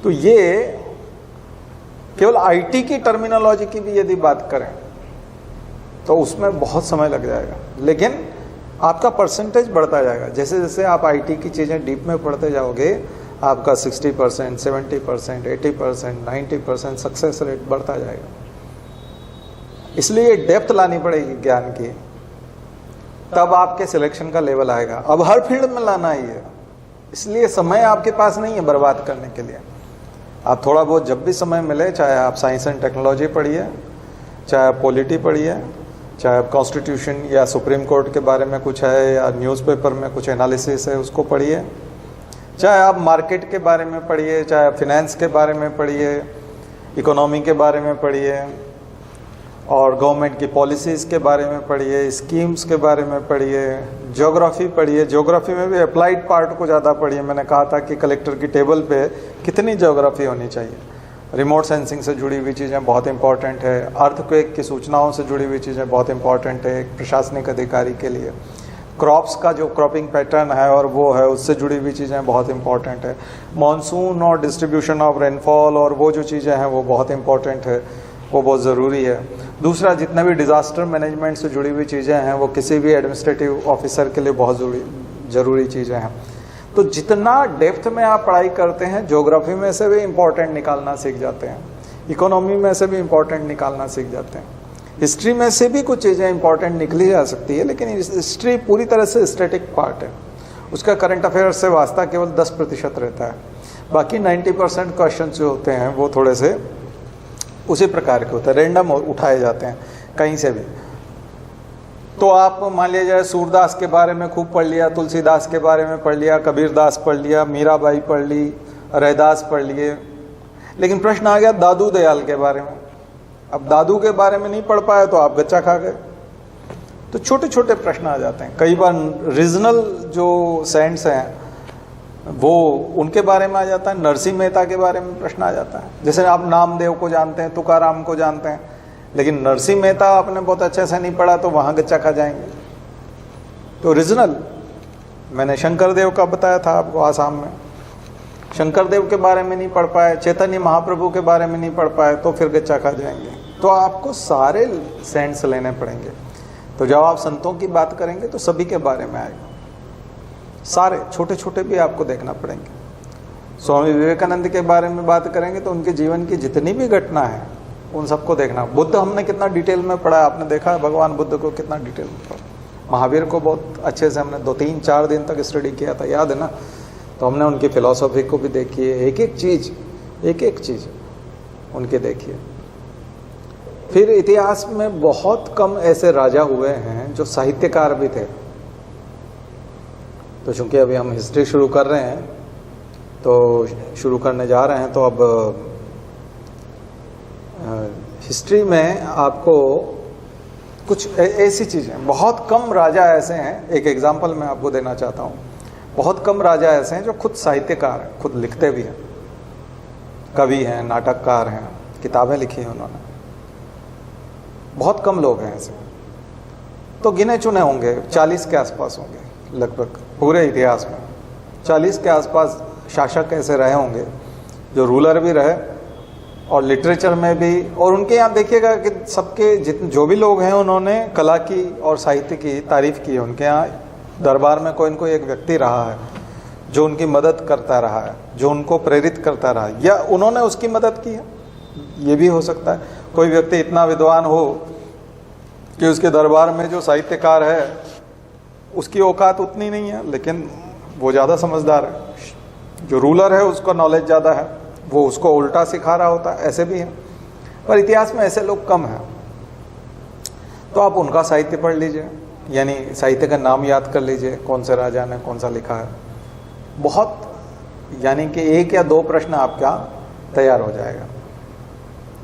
तो ये केवल आईटी की टर्मिनोलॉजी की भी यदि बात करें तो उसमें बहुत समय लग जाएगा, लेकिन आपका परसेंटेज बढ़ता जाएगा। जैसे जैसे आप आईटी की चीज़ें डीप में पढ़ते जाओगे, आपका 60%, 70%, 80%, 90% सक्सेस रेट बढ़ता जाएगा। इसलिए डेप्थ लानी पड़ेगी ज्ञान की, तब आपके सिलेक्शन का लेवल आएगा। अब हर फील्ड में लाना ही है, इसलिए समय आपके पास नहीं है बर्बाद करने के लिए। आप थोड़ा बहुत जब भी समय मिले, चाहे आप साइंस एंड टेक्नोलॉजी पढ़िए, चाहे आप पॉलिटी पढ़िए, चाहे आप कॉन्स्टिट्यूशन या सुप्रीम कोर्ट के बारे में कुछ है, या न्यूज़पेपर में कुछ एनालिसिस है उसको पढ़िए, चाहे आप मार्केट के बारे में पढ़िए, चाहे आप फिनेंस के बारे में पढ़िए, इकोनॉमी के बारे में पढ़िए, और गवर्नमेंट की पॉलिसीज़ के बारे में पढ़िए, स्कीम्स के बारे में पढ़िए, ज्योग्राफी पढ़िए। ज्योग्राफी में भी अप्लाइड पार्ट को ज़्यादा पढ़िए। मैंने कहा था कि कलेक्टर की टेबल पे कितनी ज्योग्राफी होनी चाहिए। रिमोट सेंसिंग से जुड़ी हुई चीज़ें बहुत इंपॉर्टेंट है, अर्थक्वेक की सूचनाओं से जुड़ी हुई चीज़ें बहुत इंपॉर्टेंट है एक प्रशासनिक अधिकारी के लिए। क्रॉप्स का जो क्रॉपिंग पैटर्न है और वो है, उससे जुड़ी हुई चीज़ें बहुत इंपॉर्टेंट है। मॉनसून और डिस्ट्रीब्यूशन ऑफ रेनफॉल और वो जो चीज़ें हैं वो बहुत इंपॉर्टेंट है, वो बहुत ज़रूरी है। दूसरा, जितने भी डिज़ास्टर मैनेजमेंट से जुड़ी हुई चीज़ें हैं वो किसी भी एडमिनिस्ट्रेटिव ऑफिसर के लिए बहुत ज़रूरी चीज़ें हैं। तो जितना डेप्थ में आप पढ़ाई करते हैं, ज्योग्राफी में से भी इम्पोर्टेंट निकालना सीख जाते हैं, इकोनॉमी में से भी इम्पोर्टेंट निकालना सीख जाते हैं, हिस्ट्री में से भी कुछ चीज़ें इंपॉर्टेंट निकली जा सकती है, लेकिन हिस्ट्री पूरी तरह से स्टैटिक पार्ट है। उसका करंट अफेयर से वास्ता केवल 10% रहता है। बाकी 90% क्वेश्चन जो होते हैं वो थोड़े से उसी प्रकार के होते हैं, रैंडम उठाए जाते हैं कहीं से भी। तो आप मान लीजिए सूरदास के बारे में खूब पढ़ लिया, तुलसीदास के बारे में पढ़ लिया, कबीरदास पढ़ लिया, मीराबाई पढ़ ली, रैदास पढ़ लिए, लेकिन प्रश्न आ गया दादू दयाल के बारे में। अब दादू के बारे में नहीं पढ़ पाए तो आप गच्चा खा गए। तो छोटे छोटे प्रश्न आ जाते हैं। कई बार रीजनल जो सेंट्स हैं वो उनके बारे में आ जाता है। नरसिंह मेहता के बारे में प्रश्न आ जाता है। जैसे आप नामदेव को जानते हैं, तुकाराम को जानते हैं, लेकिन नरसिंह मेहता आपने बहुत अच्छे से नहीं पढ़ा तो वहां गच्चा खा जाएंगे। तो रीजनल, मैंने शंकर देव का बताया था आपको आसाम में, शंकर देव के बारे में नहीं पढ़ पाए, चैतन्य महाप्रभु के बारे में नहीं पढ़ पाए तो फिर गच्चा खा जाएंगे। तो आपको सारे सेंट्स लेने पड़ेंगे। तो जब आप संतों की बात करेंगे तो सभी के बारे में आएगा, सारे छोटे छोटे भी आपको देखना पड़ेंगे। स्वामी विवेकानंद के बारे में बात करेंगे तो उनके जीवन की जितनी भी घटना है उन सबको देखना। बुद्ध हमने कितना डिटेल में पढ़ा, आपने देखा भगवान बुद्ध को कितना डिटेल में पढ़ा। महावीर को बहुत अच्छे से हमने 2-3-4 दिन तक स्टडी किया था, याद है ना। तो हमने उनकी फिलॉसफी को भी देखी है, एक एक चीज़ उनके देखिए। फिर इतिहास में बहुत कम ऐसे राजा हुए हैं जो साहित्यकार भी थे। तो चूंकि अभी हम हिस्ट्री शुरू कर रहे हैं, तो शुरू करने जा रहे हैं, तो अब हिस्ट्री में आपको कुछ ऐसी चीज़ें, बहुत कम राजा ऐसे हैं, एक एग्जांपल मैं आपको देना चाहता हूँ। बहुत कम राजा ऐसे हैं जो खुद साहित्यकार हैं, खुद लिखते भी हैं, कवि हैं, नाटककार हैं, किताबें लिखी हैं उन्होंने। बहुत कम लोग हैं ऐसे, तो गिने चुने होंगे, 40 के आसपास होंगे लगभग पूरे इतिहास में। 40 के आसपास शासक ऐसे रहे होंगे जो रूलर भी रहे और लिटरेचर में भी। और उनके यहाँ देखिएगा कि सबके जितने जो भी लोग हैं उन्होंने कला की और साहित्य की तारीफ की है। उनके यहाँ दरबार में कोई न कोई एक व्यक्ति रहा है जो उनकी मदद करता रहा है, जो उनको प्रेरित करता रहा है, या उन्होंने उसकी मदद की है। ये भी हो सकता है कोई व्यक्ति इतना विद्वान हो कि उसके दरबार में जो साहित्यकार है उसकी औकात उतनी नहीं है, लेकिन वो ज़्यादा समझदार है। जो रूलर है उसका नॉलेज ज़्यादा है, वो उसको उल्टा सिखा रहा होता है, ऐसे भी है। पर इतिहास में ऐसे लोग कम हैं। तो आप उनका साहित्य पढ़ लीजिए, यानी साहित्य का नाम याद कर लीजिए, कौन से राजा ने कौन सा लिखा है। बहुत, यानी कि 1 या 2 प्रश्न आपका तैयार हो जाएगा।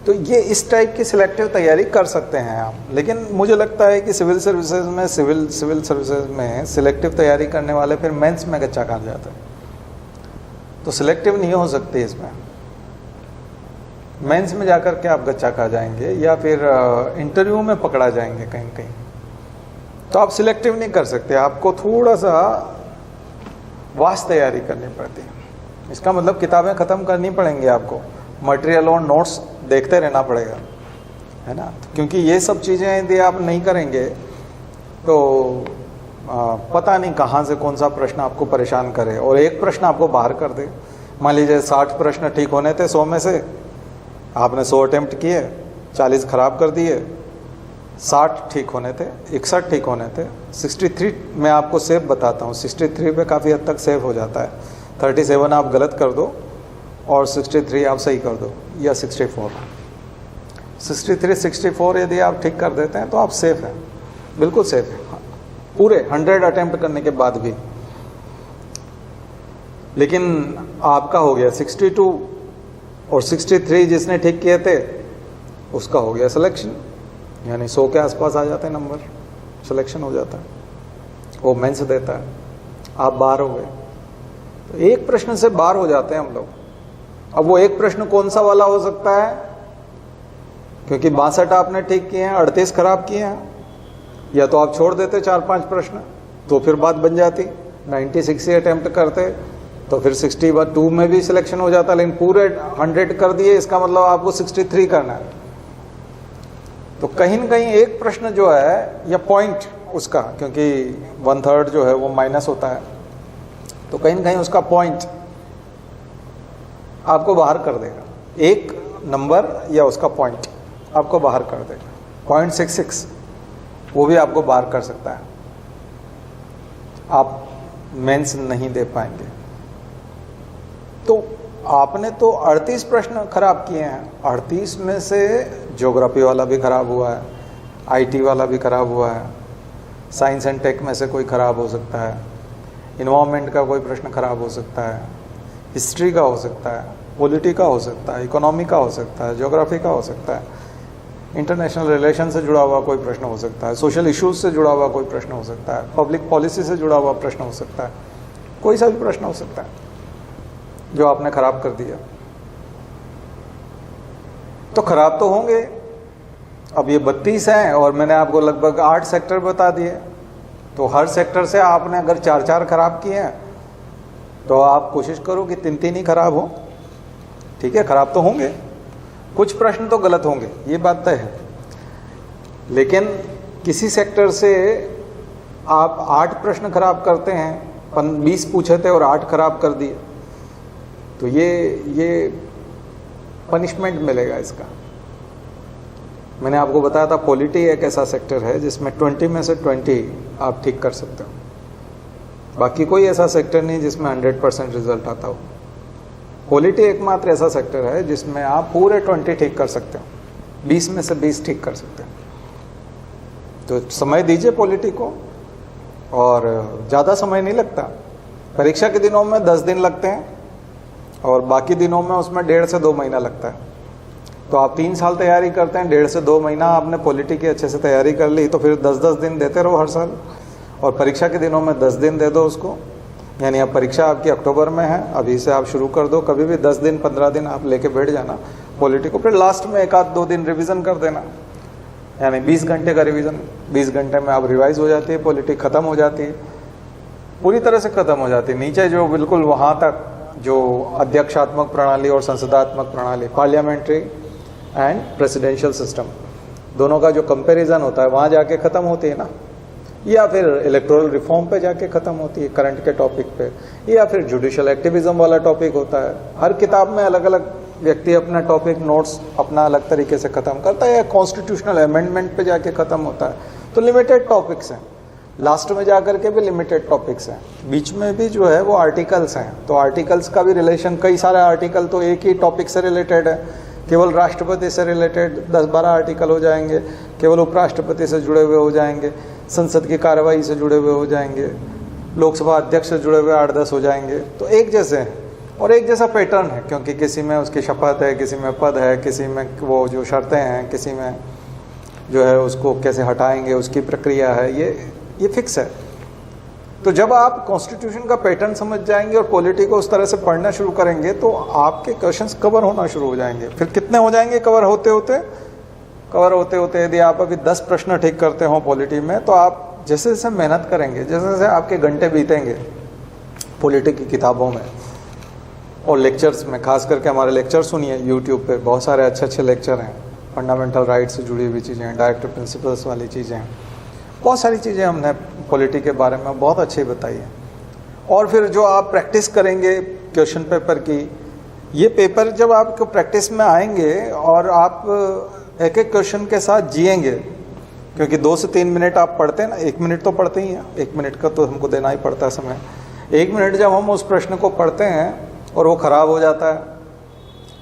तो ये इस टाइप की सिलेक्टिव तैयारी कर सकते हैं आप। लेकिन मुझे लगता है कि सिविल सर्विसेज में सिविल सर्विसेज में सिलेक्टिव तैयारी करने वाले फिर मेंस में गच्चा खा जाते हैं। तो सिलेक्टिव नहीं हो सकती इसमें। मेंस में जाकर के आप गच्चा खा जाएंगे या फिर इंटरव्यू में पकड़ा जाएंगे कहीं कहीं, तो आप सिलेक्टिव नहीं कर सकते, आपको थोड़ा सा वास्ट तैयारी करनी पड़ती है। इसका मतलब किताबें ख़त्म करनी पड़ेंगी आपको, मटेरियल और नोट्स देखते रहना पड़ेगा, है ना। क्योंकि ये सब चीज़ें यदि आप नहीं करेंगे तो पता नहीं कहाँ से कौन सा प्रश्न आपको परेशान करे और एक प्रश्न आपको बाहर कर दे। मान लीजिए 60 प्रश्न ठीक होने थे 100 में से, आपने 100 अटेम्प्ट किए, 40 खराब कर दिए, 60 ठीक होने थे, 61 ठीक होने थे, 63 मैं आपको सेव बताता हूँ, 63 पे काफ़ी हद तक सेव हो जाता है। 37 आप गलत कर दो और 63 आप सही कर दो, या 64 63 64 यदि आप ठीक कर देते हैं तो आप सेफ हैं, बिल्कुल सेफ हैं, पूरे 100 अटेम्प्ट करने के बाद भी। लेकिन आपका हो गया 62 और 63 जिसने ठीक किए थे उसका हो गया सिलेक्शन, यानी 100 के आसपास आ जाते हैं नंबर, सिलेक्शन हो जाता है, वो मेंस देता है, आप बाहर हो गए। तो एक प्रश्न से बाहर हो जाते हैं हम लोग। अब वो एक प्रश्न कौन सा वाला हो सकता है, क्योंकि 62 आपने ठीक किए हैं, 38 खराब किए हैं, या तो आप छोड़ देते 4-5 प्रश्न तो फिर बात बन जाती, 96 से अटेम्प्ट करते तो फिर 62 में भी सिलेक्शन हो जाता, लेकिन पूरे 100 कर दिए, इसका मतलब आपको 63 करना है। तो कहीं न कहीं एक प्रश्न जो है या पॉइंट उसका, क्योंकि 1/3 जो है वो माइनस होता है, तो कहीं न कहीं उसका पॉइंट आपको बाहर कर देगा, एक नंबर या उसका पॉइंट आपको बाहर कर देगा। 0.66 वो भी आपको बाहर कर सकता है, आप मेंस नहीं दे पाएंगे। तो आपने तो 38 प्रश्न खराब किए हैं, 38 में से ज्योग्राफी वाला भी खराब हुआ है, आईटी वाला भी खराब हुआ है, साइंस एंड टेक में से कोई खराब हो सकता है, इन्वायरमेंट का कोई प्रश्न खराब हो सकता है, हिस्ट्री का हो सकता है, पॉलिटी का हो सकता है, इकोनॉमी का हो सकता है, ज्योग्राफी का हो सकता है, इंटरनेशनल रिलेशन से जुड़ा हुआ कोई प्रश्न हो सकता है, सोशल इश्यूज से जुड़ा हुआ कोई प्रश्न हो सकता है, पब्लिक पॉलिसी से जुड़ा हुआ प्रश्न हो सकता है, कोई सा भी प्रश्न हो सकता है जो आपने खराब कर दिया। तो खराब तो होंगे। अब ये 32 हैं और मैंने आपको लगभग 8 सेक्टर बता दिए, तो हर सेक्टर से आपने अगर 4-4 खराब किए हैं तो आप कोशिश करो कि 3-3 ही खराब हो। ठीक है, खराब तो होंगे, कुछ प्रश्न तो गलत होंगे, ये बात तय है, लेकिन किसी सेक्टर से आप 8 प्रश्न खराब करते हैं, 20 पूछे थे और 8 खराब कर दिए, तो ये पनिशमेंट मिलेगा इसका। मैंने आपको बताया था पॉलिटी एक ऐसा सेक्टर है जिसमें 20 में से 20 आप ठीक कर सकते हो, बाकी कोई ऐसा सेक्टर नहीं जिसमें 100% रिजल्ट आता हो। पॉलिटी एकमात्र ऐसा सेक्टर है जिसमें आप पूरे 20 ठीक कर सकते हो, 20 में से 20 ठीक कर सकते हो। तो समय दीजिए पॉलिटी को, और ज़्यादा समय नहीं लगता। परीक्षा के दिनों में 10 दिन लगते हैं और बाकी दिनों में उसमें 1.5 से 2 महीना लगता है। तो आप 3 साल तैयारी करते हैं, 1.5 से 2 महीना आपने पॉलिटी की अच्छे से तैयारी कर ली, तो फिर 10-10 दिन देते रहो हर साल, और परीक्षा के दिनों में 10 दिन दे दो उसको। यानी अब परीक्षा आपकी अक्टूबर में है, अभी से आप शुरू कर दो, कभी भी 10 दिन 15 दिन आप लेके बैठ जाना पॉलिटी को, फिर लास्ट में 1-2 दिन रिवीजन कर देना, यानी 20 घंटे का रिवीजन, 20 घंटे में आप रिवाइज हो जाती है, पॉलिटी खत्म हो जाती है, पूरी तरह से खत्म हो जाती है। नीचे जो बिल्कुल वहाँ तक जो अध्यक्षात्मक प्रणाली और संसदात्मक प्रणाली, पार्लियामेंट्री एंड प्रेसिडेंशियल सिस्टम, दोनों का जो कंपैरिजन होता है वहाँ जाके ख़त्म होती है ना, या फिर इलेक्टोरल रिफॉर्म पे जाके ख़त्म होती है करंट के टॉपिक पे, या फिर जुडिशियल एक्टिविज्म वाला टॉपिक होता है। हर किताब में अलग अलग व्यक्ति अपना टॉपिक नोट्स अपना अलग तरीके से ख़त्म करता है, या कॉन्स्टिट्यूशनल अमेंडमेंट पे जाके ख़त्म होता है। तो लिमिटेड टॉपिक्स हैं, लास्ट में जाकर के भी लिमिटेड टॉपिक्स हैं, बीच में भी जो है वो आर्टिकल्स हैं। तो आर्टिकल्स का भी रिलेशन, कई सारे आर्टिकल तो एक ही टॉपिक से रिलेटेड है, केवल राष्ट्रपति से रिलेटेड 10-12 आर्टिकल हो जाएंगे, केवल उपराष्ट्रपति से जुड़े हुए हो जाएंगे, संसद की कार्रवाई से जुड़े हुए हो जाएंगे, लोकसभा अध्यक्ष से जुड़े हुए 8-10 हो जाएंगे। तो एक जैसे हैं और एक जैसा पैटर्न है, क्योंकि किसी में उसकी शपथ है, किसी में पद है, किसी में वो जो शर्तें हैं, किसी में जो है उसको कैसे हटाएंगे उसकी प्रक्रिया है, ये फिक्स है। तो जब आप कॉन्स्टिट्यूशन का पैटर्न समझ जाएंगे और पॉलिटी को उस तरह से पढ़ना शुरू करेंगे तो आपके क्वेश्चंस कवर होना शुरू हो जाएंगे। फिर कितने हो जाएंगे कवर होते होते यदि आप अभी 10 प्रश्न ठीक करते हो पॉलिटी में, तो आप जैसे जैसे मेहनत करेंगे, जैसे जैसे आपके घंटे बीतेंगे पॉलिटी की किताबों में और लेक्चर्स में, खास करके हमारे लेक्चर सुनिए यूट्यूब पे, बहुत सारे अच्छे लेक्चर हैं। फंडामेंटल राइट्स से जुड़ी हुई चीज़ें हैं, डायरेक्टिव प्रिंसिपल्स वाली चीज़ें हैं, बहुत सारी चीज़ें हमने पॉलिटी के बारे में बहुत अच्छी बताई है। और फिर जो आप प्रैक्टिस करेंगे क्वेश्चन पेपर की, ये पेपर जब आपको प्रैक्टिस में आएंगे और आप एक एक क्वेश्चन के साथ जिएंगे, क्योंकि 2 से 3 मिनट आप पढ़ते हैं ना, 1 मिनट तो पढ़ते ही हैं, 1 मिनट का तो हमको देना ही पड़ता है समय। 1 मिनट जब हम उस प्रश्न को पढ़ते हैं और वो खराब हो जाता है,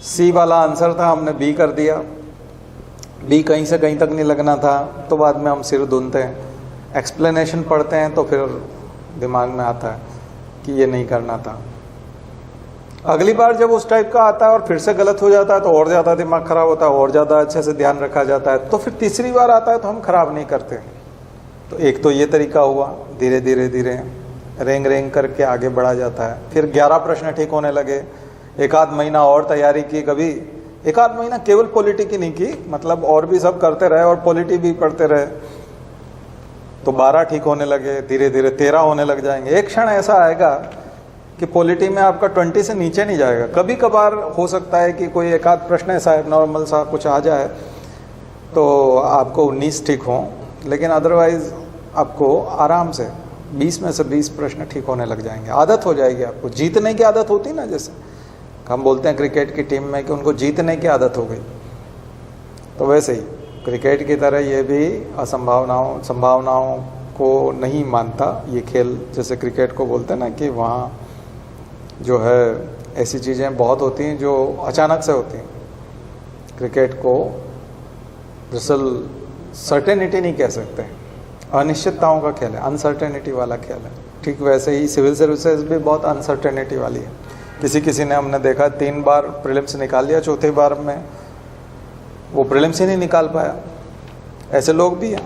सी वाला आंसर था हमने बी कर दिया, बी कहीं से कहीं तक नहीं लगना था, तो बाद में हम सिर धुनते हैं। एक्सप्लेनेशन पढ़ते हैं तो फिर दिमाग में आता है कि ये नहीं करना था। अगली बार जब उस टाइप का आता है और फिर से गलत हो जाता है तो और ज़्यादा दिमाग खराब होता है, और ज़्यादा अच्छे से ध्यान रखा जाता है, तो फिर तीसरी बार आता है तो हम खराब नहीं करते। तो एक तो ये तरीका हुआ, धीरे धीरे रेंग करके आगे बढ़ा जाता है। फिर 11 प्रश्न ठीक होने लगे, 1 आध महीना और तैयारी की, कभी 1 आध महीना केवल पॉलिटी की नहीं की, मतलब और भी सब करते रहे और पॉलिटी भी पढ़ते रहे, तो 12 ठीक होने लगे, धीरे धीरे 13 होने लग जाएंगे। एक क्षण ऐसा आएगा कि पॉलिटी में आपका 20 से नीचे नहीं जाएगा। कभी कभार हो सकता है कि कोई एक आध प्रश्न ऐसा नॉर्मल सा कुछ आ जाए तो आपको 19 ठीक हो, लेकिन अदरवाइज आपको आराम से 20 में से 20 प्रश्न ठीक होने लग जाएंगे। आदत हो जाएगी आपको, जीतने की आदत होती ना, जैसे हम बोलते हैं क्रिकेट की टीम में कि उनको जीतने की आदत हो गई, तो वैसे ही क्रिकेट की तरह ये भी संभावनाओं को नहीं मानता ये खेल। जैसे क्रिकेट को बोलते हैं ना कि वहाँ जो है ऐसी चीज़ें बहुत होती हैं जो अचानक से होती हैं। क्रिकेट को दरअसल सर्टेनिटी नहीं कह सकते, अनिश्चितताओं का खेल है, अनसर्टेनिटी वाला खेल है। ठीक वैसे ही सिविल सर्विसेज भी बहुत अनसर्टेनिटी वाली है। किसी ने हमने देखा 3 बार प्रीलिम्स निकाल लिया, चौथे बार में वो प्रीलिम्स ही नहीं निकाल पाया। ऐसे लोग भी हैं,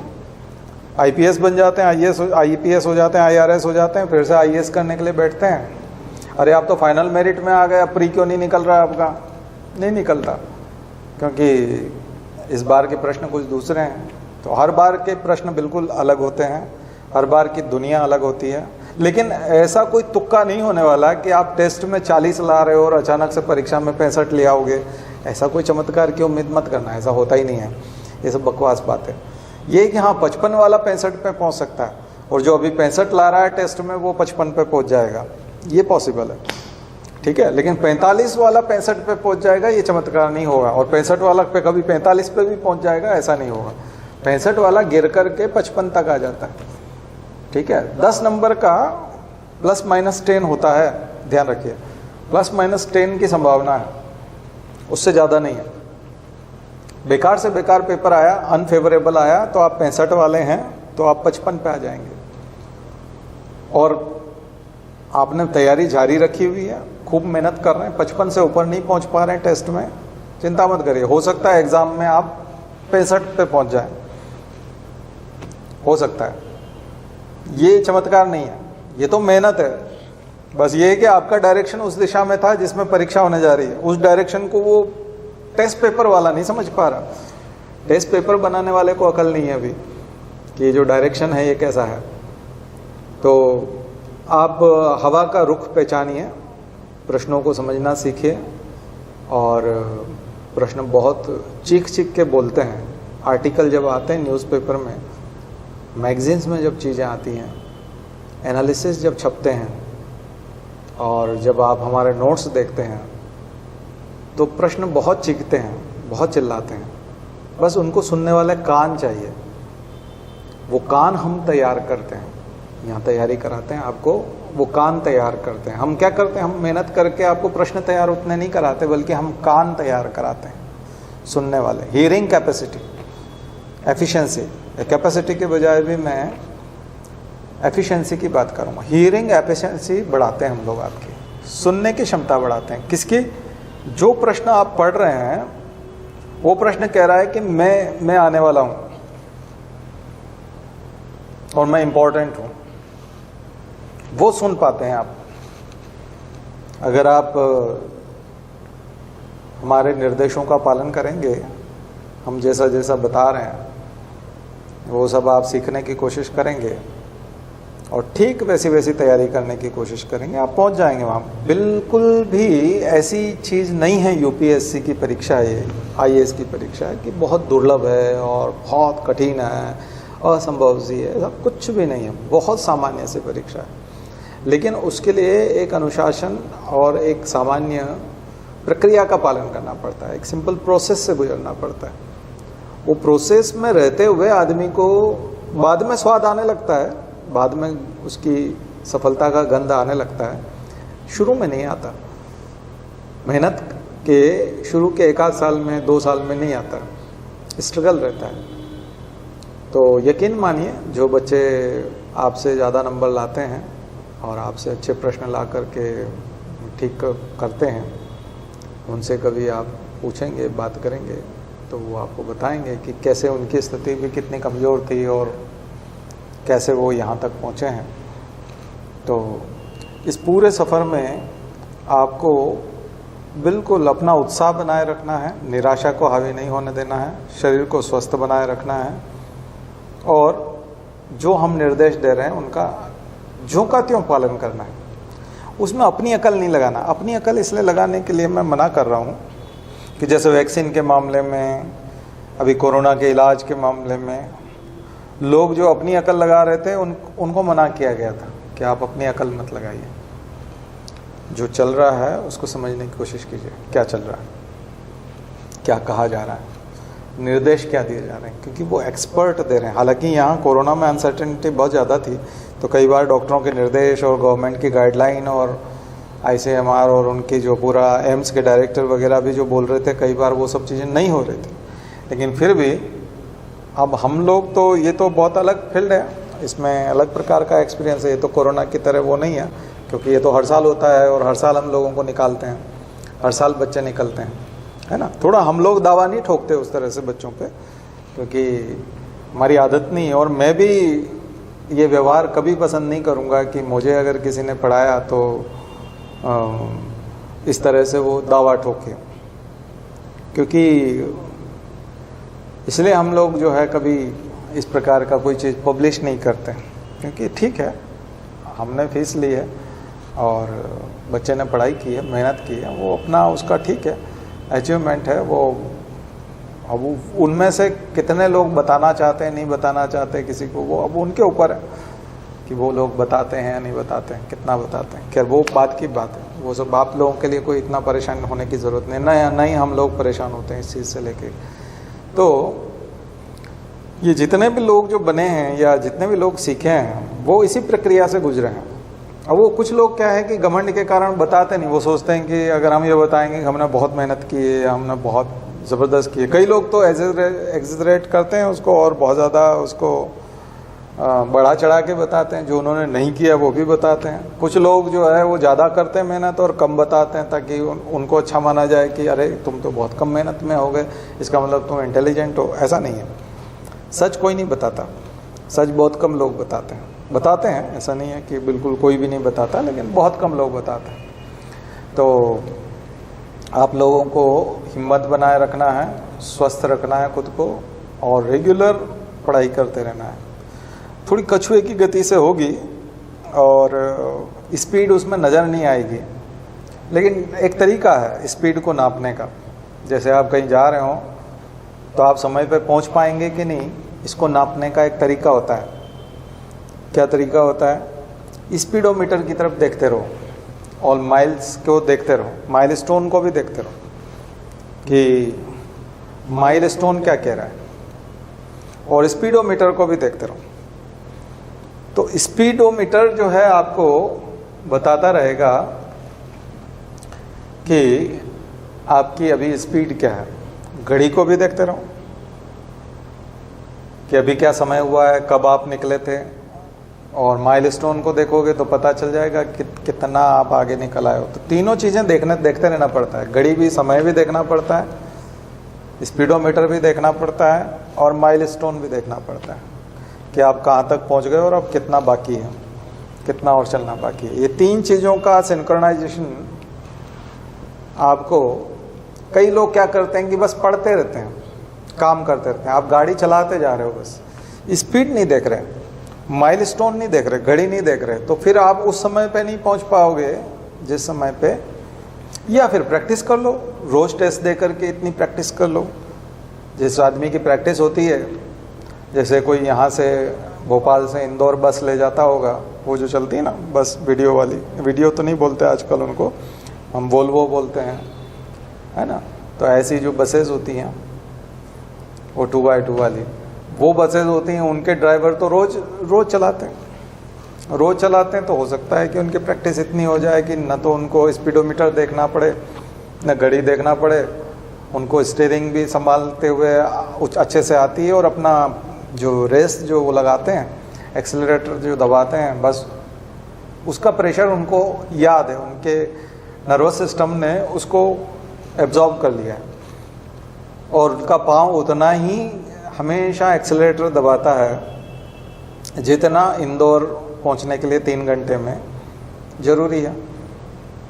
आईपीएस बन जाते हैं, आईपीएस हो जाते हैं, आईआरएस हो जाते हैं, फिर से आईएएस करने के लिए बैठते हैं। अरे आप तो फाइनल मेरिट में आ गए, अब प्री क्यों नहीं निकल रहा है आपका? नहीं निकलता, क्योंकि इस बार के प्रश्न कुछ दूसरे हैं। तो हर बार के प्रश्न बिल्कुल अलग होते हैं, हर बार की दुनिया अलग होती है। लेकिन ऐसा कोई तुक्का नहीं होने वाला कि आप टेस्ट में 40 ला रहे हो और अचानक से परीक्षा में 65 ले आओगे। ऐसा कोई चमत्कार की उम्मीद मत करना, ऐसा होता ही नहीं है। ये सब बकवास बात है। ये कि हाँ 55 वाला 65 पे पहुंच सकता है, और जो अभी 65 ला रहा है टेस्ट में वो 55 पे पहुंच जाएगा, ये पॉसिबल है, ठीक है। लेकिन 45 वाला 65 पे पहुंच जाएगा, ये चमत्कार नहीं होगा। और 65 वाला पे कभी 45 पे भी पहुंच जाएगा, ऐसा नहीं होगा। 65 वाला गिर करके 55 तक आ जाता है, ठीक है। 10 नंबर का ±10 होता है, ध्यान रखिए, ±10 की संभावना है, उससे ज़्यादा नहीं है। बेकार से बेकार पेपर आया, अनफेवरेबल आया, तो आप 65 वाले हैं तो आप 55 पे आ जाएंगे। और आपने तैयारी जारी रखी हुई है, खूब मेहनत कर रहे हैं, 55 से ऊपर नहीं पहुंच पा रहे हैं टेस्ट में, चिंता मत करिए। हो सकता है एग्जाम में आप 65 पे पहुंच जाएं, हो सकता है। ये चमत्कार नहीं है, ये तो मेहनत है। बस ये है कि आपका डायरेक्शन उस दिशा में था जिसमें परीक्षा होने जा रही है, उस डायरेक्शन को वो टेस्ट पेपर वाला नहीं समझ पा रहा। टेस्ट पेपर बनाने वाले को अकल नहीं है अभी कि जो डायरेक्शन है ये कैसा है। तो आप हवा का रुख पहचानिए, प्रश्नों को समझना सीखिए, और प्रश्न बहुत चीख के बोलते हैं। आर्टिकल जब आते हैं न्यूज़पेपर में, मैगजीन्स में जब चीज़ें आती हैं, एनालिसिस जब छपते हैं, और जब आप हमारे नोट्स देखते हैं, तो प्रश्न बहुत चीखते हैं, बहुत चिल्लाते हैं। बस उनको सुनने वाले कान चाहिए, वो कान हम तैयार करते हैं। यहाँ तैयारी कराते हैं आपको, वो कान तैयार करते हैं। हम क्या करते हैं, हम मेहनत करके आपको प्रश्न तैयार उतने नहीं कराते, बल्कि हम कान तैयार कराते हैं सुनने वाले। हियरिंग कैपेसिटी, एफिशिएंसी, कैपेसिटी के बजाय भी मैं एफिशिएंसी की बात करूँगा। हियरिंग एफिशिएंसी बढ़ाते हैं हम लोग, आपकी सुनने की क्षमता बढ़ाते हैं। किसकी? जो प्रश्न आप पढ़ रहे हैं, वो प्रश्न कह रहा है कि मैं आने वाला हूँ और मैं इंपॉर्टेंट हूँ, वो सुन पाते हैं आप। अगर आप हमारे निर्देशों का पालन करेंगे, हम जैसा जैसा बता रहे हैं वो सब आप सीखने की कोशिश करेंगे और ठीक वैसी वैसी तैयारी करने की कोशिश करेंगे, आप पहुंच जाएंगे वहाँ। बिल्कुल भी ऐसी चीज़ नहीं है यूपीएससी की परीक्षा, ये आईएएस की परीक्षा है कि बहुत दुर्लभ है और बहुत कठिन है, असंभव सी है, ऐसा कुछ भी नहीं है। बहुत सामान्य सी परीक्षा है, लेकिन उसके लिए एक अनुशासन और एक सामान्य प्रक्रिया का पालन करना पड़ता है, एक सिंपल प्रोसेस से गुजरना पड़ता है। वो प्रोसेस में रहते हुए आदमी को बाद में स्वाद आने लगता है, बाद में उसकी सफलता का गंध आने लगता है, शुरू में नहीं आता। मेहनत के शुरू के 1 आध साल में 2 साल में नहीं आता, स्ट्रगल रहता है। तो यकीन मानिए जो बच्चे आपसे ज़्यादा नंबर लाते हैं और आपसे अच्छे प्रश्न ला करके ठीक करते हैं, उनसे कभी आप पूछेंगे, बात करेंगे तो वो आपको बताएंगे कि कैसे उनकी स्थिति भी कितनी कमज़ोर थी और कैसे वो यहाँ तक पहुँचे हैं। तो इस पूरे सफ़र में आपको बिल्कुल अपना उत्साह बनाए रखना है, निराशा को हावी नहीं होने देना है, शरीर को स्वस्थ बनाए रखना है और जो हम निर्देश दे रहे हैं उनका ज्यों का त्यों पालन करना है। उसमें अपनी अकल नहीं लगाना। अपनी अकल इसलिए लगाने के लिए मैं मना कर रहा हूँ कि जैसे वैक्सीन के मामले में, अभी कोरोना के इलाज के मामले में लोग जो अपनी अकल लगा रहे थे उनको मना किया गया था कि आप अपनी अकल मत लगाइए, जो चल रहा है उसको समझने की कोशिश कीजिए, क्या चल रहा है, क्या कहा जा रहा है, निर्देश क्या दिए जा रहे हैं, क्योंकि वो एक्सपर्ट दे रहे हैं। हालांकि यहाँ कोरोना में अनसर्टेनिटी बहुत ज़्यादा थी, तो कई बार डॉक्टरों के निर्देश और गवर्नमेंट की गाइडलाइन और आईसीएमआर और उनकी जो पूरा एम्स के डायरेक्टर वगैरह भी जो बोल रहे थे, कई बार वो सब चीज़ें नहीं हो रही थी। लेकिन फिर भी अब हम लोग तो, ये तो बहुत अलग फील्ड है, इसमें अलग प्रकार का एक्सपीरियंस है। ये तो कोरोना की तरह वो नहीं है, क्योंकि ये तो हर साल होता है और हर साल हम लोगों को निकालते हैं, हर साल बच्चे निकलते हैं, है ना। थोड़ा हम लोग दावा नहीं ठोकते उस तरह से बच्चों पे, क्योंकि हमारी आदत नहीं है। और मैं भी ये व्यवहार कभी पसंद नहीं करूँगा कि मुझे अगर किसी ने पढ़ाया तो इस तरह से वो दावा ठोके, क्योंकि इसलिए हम लोग जो है कभी इस प्रकार का कोई चीज़ पब्लिश नहीं करते, क्योंकि ठीक है हमने फीस ली है और बच्चे ने पढ़ाई की है, मेहनत की है, वो अपना उसका ठीक है, अचीवमेंट है वो। अब उनमें से कितने लोग बताना चाहते हैं, नहीं बताना चाहते किसी को, वो अब उनके ऊपर है कि वो लोग बताते हैं या नहीं बताते हैं, कितना बताते हैं। खैर वो बात की बात है, वो सब आप लोगों के लिए कोई इतना परेशान होने की ज़रूरत नहीं, नहीं हम लोग परेशान होते हैं इस चीज़ से लेके। तो ये जितने भी लोग जो बने हैं या जितने भी लोग सीखे हैं वो इसी प्रक्रिया से गुजरे हैं। अब वो कुछ लोग क्या है कि घमंड के कारण बताते नहीं, वो सोचते हैं कि अगर हम ये बताएंगे कि हमने बहुत मेहनत की है, हमने बहुत ज़बरदस्त की है। कई लोग तो एग्जैजरेट करते हैं उसको और बहुत ज़्यादा उसको बढ़ा चढ़ा के बताते हैं, जो उन्होंने नहीं किया वो भी बताते हैं। कुछ लोग जो है वो ज़्यादा करते हैं मेहनत और कम बताते हैं, ताकि उनको अच्छा माना जाए कि अरे तुम तो बहुत कम मेहनत में हो गए, इसका मतलब तुम इंटेलिजेंट हो। ऐसा नहीं है, सच कोई नहीं बताता, सच बहुत कम लोग बताते हैं, ऐसा नहीं है कि बिल्कुल कोई भी नहीं बताता, लेकिन बहुत कम लोग बताते हैं। तो आप लोगों को हिम्मत बनाए रखना है, स्वस्थ रखना है खुद को और रेगुलर पढ़ाई करते रहना है। थोड़ी कछुए की गति से होगी और स्पीड उसमें नज़र नहीं आएगी, लेकिन एक तरीका है स्पीड को नापने का। जैसे आप कहीं जा रहे हो तो आप समय पर पहुंच पाएंगे कि नहीं, इसको नापने का एक तरीका होता है। क्या तरीका होता है? स्पीडोमीटर की तरफ देखते रहो और माइल्स को देखते रहो, माइलस्टोन को भी देखते रहो कि माइलस्टोन क्या कह रहा है, और स्पीडोमीटर को भी देखते रहो। तो स्पीडोमीटर जो है आपको बताता रहेगा कि आपकी अभी स्पीड क्या है। घड़ी को भी देखते रहो कि अभी क्या समय हुआ है, कब आप निकले थे, और माइलस्टोन को देखोगे तो पता चल जाएगा कि कितना आप आगे निकल आए हो। तो तीनों चीज़ें देखते रहना पड़ता है। घड़ी भी, समय भी देखना पड़ता है, स्पीडोमीटर भी देखना पड़ता है और माइलस्टोन भी देखना पड़ता है कि आप कहाँ तक पहुँच गए और अब कितना बाकी है। कितना और चलना बाकी है। ये 3 चीज़ों का सिंक्रोनाइजेशन आपको, कई लोग क्या करते हैं कि बस पढ़ते रहते हैं, काम करते रहते हैं। आप गाड़ी चलाते जा रहे हो, बस स्पीड नहीं देख रहे, माइलस्टोन नहीं देख रहे, घड़ी नहीं देख रहे, तो फिर आप उस समय पे नहीं पहुंच पाओगे जिस समय पे। या फिर प्रैक्टिस कर लो, रोज टेस्ट दे करके इतनी प्रैक्टिस कर लो। जिस आदमी की प्रैक्टिस होती है, जैसे कोई यहाँ से भोपाल से इंदौर बस ले जाता होगा, वो जो चलती है ना बस वीडियो वाली, वीडियो तो नहीं बोलते आजकल उनको, हम वोल्वो बोलते हैं, है ना। तो ऐसी जो बसेस होती हैं वो 2x2 वाली, वो बसेस होती हैं, उनके ड्राइवर तो रोज चलाते हैं। रोज चलाते हैं तो हो सकता है कि उनकी प्रैक्टिस इतनी हो जाए कि न तो उनको स्पीडोमीटर देखना पड़े, न घड़ी देखना पड़े, उनको स्टीयरिंग भी संभालते हुए अच्छे से आती है, और अपना जो रेस जो वो लगाते हैं, एक्सेलरेटर जो दबाते हैं, बस उसका प्रेशर उनको याद है, उनके नर्वस सिस्टम ने उसको एब्जॉर्ब कर लिया है, और उनका पाँव उतना ही हमेशा एक्सेलरेटर दबाता है जितना इंदौर पहुंचने के लिए 3 घंटे में जरूरी है।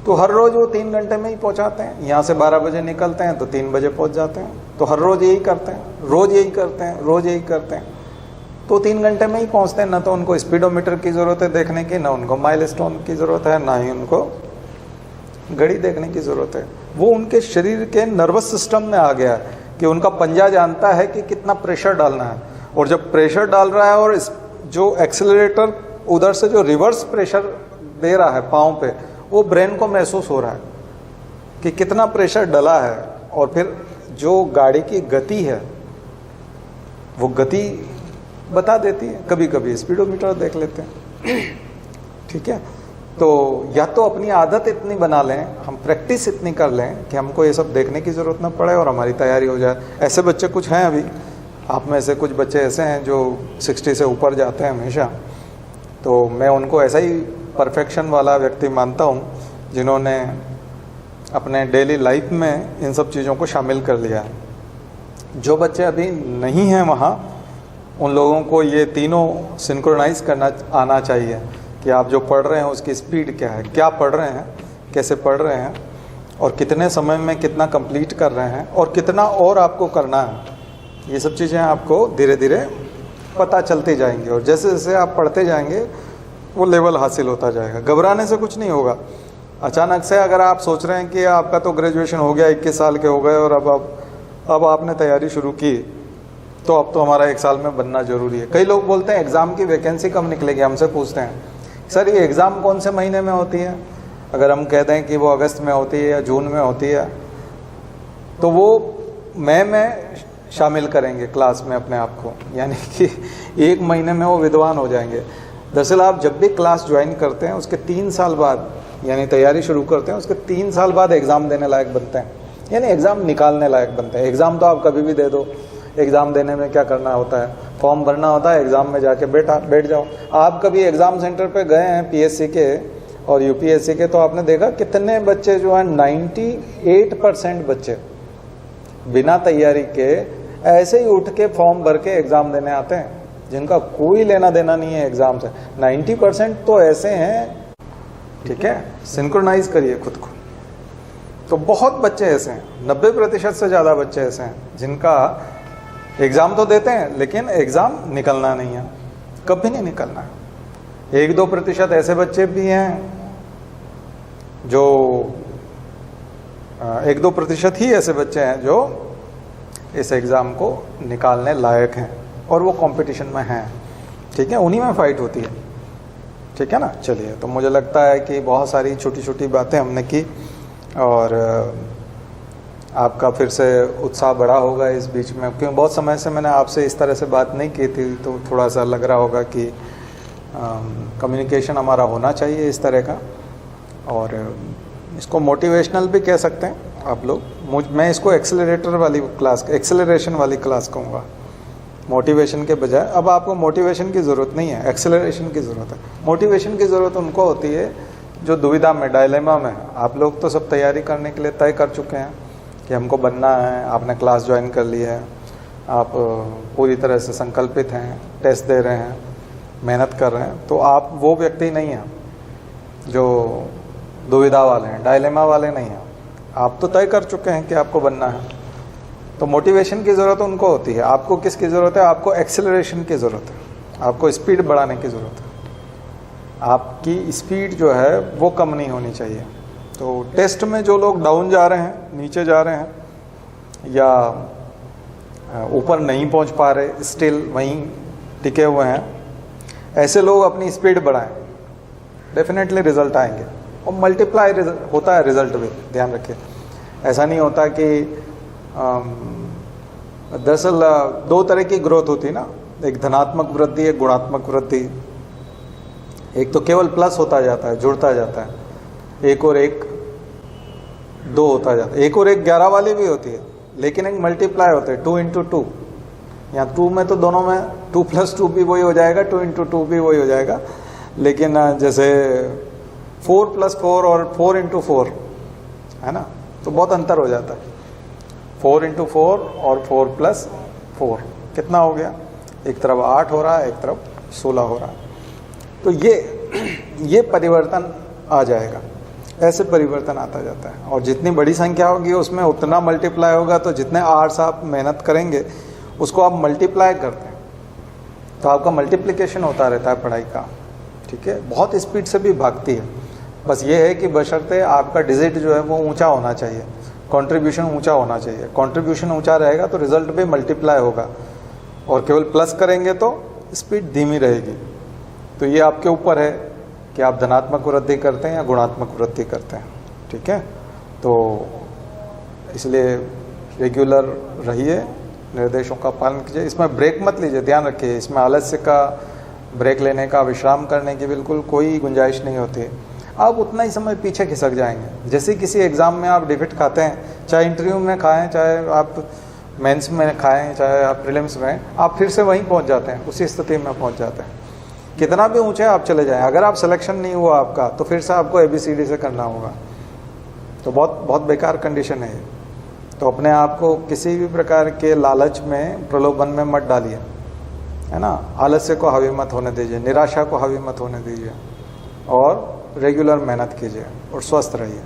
तो हर रोज वो 3 घंटे में ही पहुंचाते हैं। यहाँ से 12 बजे निकलते हैं तो 3 बजे पहुंच जाते हैं। तो हर रोज यही करते हैं, रोज यही करते हैं, रोज यही करते हैं, तो 3 घंटे में ही पहुंचते हैं। ना तो उनको स्पीडोमीटर की जरूरत है देखने की, ना उनको माइलस्टोन की जरूरत है, ना ही उनको घड़ी देखने की जरूरत है। वो उनके शरीर के नर्वस सिस्टम में आ गया है कि उनका पंजा जानता है कि कितना प्रेशर डालना है, और जब प्रेशर डाल रहा है और जो एक्सेलरेटर उधर से जो रिवर्स प्रेशर दे रहा है पाँव पे, वो ब्रेन को महसूस हो रहा है कि कितना प्रेशर डला है। और फिर जो गाड़ी की गति है वो गति बता देती है, कभी कभी स्पीडोमीटर देख लेते हैं। ठीक है, तो या तो अपनी आदत इतनी बना लें, हम प्रैक्टिस इतनी कर लें कि हमको ये सब देखने की ज़रूरत ना पड़े और हमारी तैयारी हो जाए। ऐसे बच्चे कुछ हैं, अभी आप में से कुछ बच्चे ऐसे हैं जो 60 से ऊपर जाते हैं हमेशा, तो मैं उनको ऐसा ही परफेक्शन वाला व्यक्ति मानता हूँ जिन्होंने अपने डेली लाइफ में इन सब चीज़ों को शामिल कर लिया है। जो बच्चे अभी नहीं हैं वहाँ, उन लोगों को ये तीनों सिंक्रोनाइज करना आना चाहिए कि आप जो पढ़ रहे हैं उसकी स्पीड क्या है, क्या पढ़ रहे हैं, कैसे पढ़ रहे हैं, और कितने समय में कितना कंप्लीट कर रहे हैं, और कितना और आपको करना है। ये सब चीज़ें आपको धीरे धीरे पता चलती जाएंगी, और जैसे जैसे आप पढ़ते जाएंगे वो लेवल हासिल होता जाएगा। घबराने से कुछ नहीं होगा। अचानक से अगर आप सोच रहे हैं कि आपका तो ग्रेजुएशन हो गया, 21 साल के हो गए, और अब आपने तैयारी शुरू की, तो अब तो हमारा 1 साल में बनना जरूरी है। कई लोग बोलते हैं एग्ज़ाम की वैकेंसी कब निकलेगी, हमसे पूछते हैं सर ये एग्ज़ाम कौन से महीने में होती है। अगर हम कह दें कि वो अगस्त में होती है या जून में होती है, तो वो मई में शामिल करेंगे क्लास में अपने आप को, यानी कि 1 महीने में वो विद्वान हो जाएंगे। दरअसल आप जब भी क्लास ज्वाइन करते हैं उसके 3 साल बाद, यानी तैयारी शुरू करते हैं, उसके 3 साल बाद एग्ज़ाम देने लायक बनते हैं, यानी एग्ज़ाम निकालने लायक बनते हैं। एग्ज़ाम तो आप कभी भी दे दो, एग्ज़ाम देने में क्या करना होता है, फॉर्म भरना होता है, एग्ज़ाम में जाके बैठ जाओ। आप कभी एग्ज़ाम सेंटर पे गए हैं पीएससी के और यूपीएससी के, तो आपने देखा कितने बच्चे जो हैं 98% बच्चे बिना तैयारी के ऐसे ही उठ के फॉर्म भर के एग्ज़ाम देने आते हैं, जिनका कोई लेना देना नहीं है एग्ज़ाम से। 90% तो ऐसे हैं। ठीक है, सिंक्रोनाइज करिए खुद को। तो बहुत बच्चे ऐसे हैं, 90% से ज़्यादा बच्चे ऐसे हैं जिनका एग्ज़ाम तो देते हैं लेकिन एग्ज़ाम निकलना नहीं है, कभी नहीं निकलना है। 1-2% ऐसे बच्चे भी हैं जो 1-2% ही ऐसे बच्चे हैं जो इस एग्ज़ाम को निकालने लायक हैं और वो कंपटीशन में हैं। ठीक है, उन्हीं में फाइट होती है। ठीक है ना। चलिए, तो मुझे लगता है कि बहुत सारी छोटी छोटी बातें हमने की और आपका फिर से उत्साह बढ़ा होगा इस बीच में, क्योंकि बहुत समय से मैंने आपसे इस तरह से बात नहीं की थी, तो थोड़ा सा लग रहा होगा कि कम्युनिकेशन हमारा होना चाहिए इस तरह का। और इसको मोटिवेशनल भी कह सकते हैं आप लोग। मैं इसको एक्सेलरेशन वाली क्लास कहूँगा, मोटिवेशन के बजाय। अब आपको मोटिवेशन की ज़रूरत नहीं है, एक्सेलरेशन की ज़रूरत है। मोटिवेशन की ज़रूरत उनको होती है जो दुविधा में, डायलेमा में। आप लोग तो सब तैयारी करने के लिए तय कर चुके हैं कि हमको बनना है, आपने क्लास ज्वाइन कर ली है, आप पूरी तरह से संकल्पित हैं, टेस्ट दे रहे हैं, मेहनत कर रहे हैं, तो आप वो व्यक्ति नहीं हैं जो दुविधा वाले हैं, डायलेमा वाले नहीं हैं। आप तो तय कर चुके हैं कि आपको बनना है। तो मोटिवेशन की ज़रूरत उनको होती है। आपको किसकी ज़रूरत है? आपको एक्सेलरेशन की ज़रूरत है, आपको स्पीड बढ़ाने की ज़रूरत है। आपकी स्पीड जो है वो कम नहीं होनी चाहिए। तो टेस्ट में जो लोग डाउन जा रहे हैं, नीचे जा रहे हैं या ऊपर नहीं पहुंच पा रहे, स्टिल वहीं टिके हुए हैं, ऐसे लोग अपनी स्पीड बढ़ाएं, डेफिनेटली रिजल्ट आएंगे। और मल्टीप्लाई होता है रिजल्ट भी, ध्यान रखिए। ऐसा नहीं होता कि दरअसल दो तरह की ग्रोथ होती है ना, एक धनात्मक वृद्धि, एक गुणात्मक वृद्धि। एक तो केवल प्लस होता जाता है, जुड़ता जाता है, एक और एक 2 होता जाता है, एक और एक 11 वाली भी होती है, लेकिन एक मल्टीप्लाई होता है 2 into 2। यहाँ 2 में तो दोनों में 2 + 2 भी वही हो जाएगा, 2 into 2 भी वही हो जाएगा, लेकिन जैसे 4 + 4 और 4 into 4 है ना, तो बहुत अंतर हो जाता है। 4 into 4 और 4 + 4 कितना हो गया? एक तरफ 8 हो रहा है, एक तरफ 16 हो रहा है। तो ये परिवर्तन आ जाएगा, ऐसे परिवर्तन आता जाता है। और जितनी बड़ी संख्या होगी उसमें उतना मल्टीप्लाई होगा। तो जितने आवर्स आप मेहनत करेंगे उसको आप मल्टीप्लाई करते हैं, तो आपका मल्टीप्लिकेशन होता रहता है पढ़ाई का। ठीक है, बहुत स्पीड से भी भागती है। बस ये है कि बशर्ते आपका डिजिट जो है वो ऊंचा होना चाहिए, कंट्रीब्यूशन ऊंचा होना चाहिए। कंट्रीब्यूशन ऊंचा रहेगा तो रिजल्ट भी मल्टीप्लाई होगा, और केवल प्लस करेंगे तो स्पीड धीमी रहेगी। तो ये आपके ऊपर है कि आप धनात्मक वृद्धि करते हैं या गुणात्मक वृद्धि करते हैं। ठीक है, तो इसलिए रेगुलर रहिए, निर्देशों का पालन कीजिए। इसमें ब्रेक मत लीजिए, ध्यान रखिए। इसमें आलस्य का, ब्रेक लेने का, विश्राम करने की बिल्कुल कोई गुंजाइश नहीं होती है। आप उतना ही समय पीछे खिसक जाएंगे। जैसे किसी एग्जाम में आप डिफिट खाते हैं, चाहे इंटरव्यू में खाएं, चाहे आप मेंस में खाएं, चाहे आप प्रीलिम्स में, आप फिर से वहीं पहुंच जाते हैं, उसी स्थिति में पहुंच जाते हैं। कितना भी ऊंचे आप चले जाएं, अगर आप सिलेक्शन नहीं हुआ आपका, तो फिर से आपको ABCD से करना होगा। तो बहुत बहुत बेकार कंडीशन है ये। तो अपने आप को किसी भी प्रकार के लालच में, प्रलोभन में मत डालिए, है ना। आलस्य को हावी मत होने दीजिए, निराशा को हावी मत होने दीजिए, और रेगुलर मेहनत कीजिए और स्वस्थ रहिए।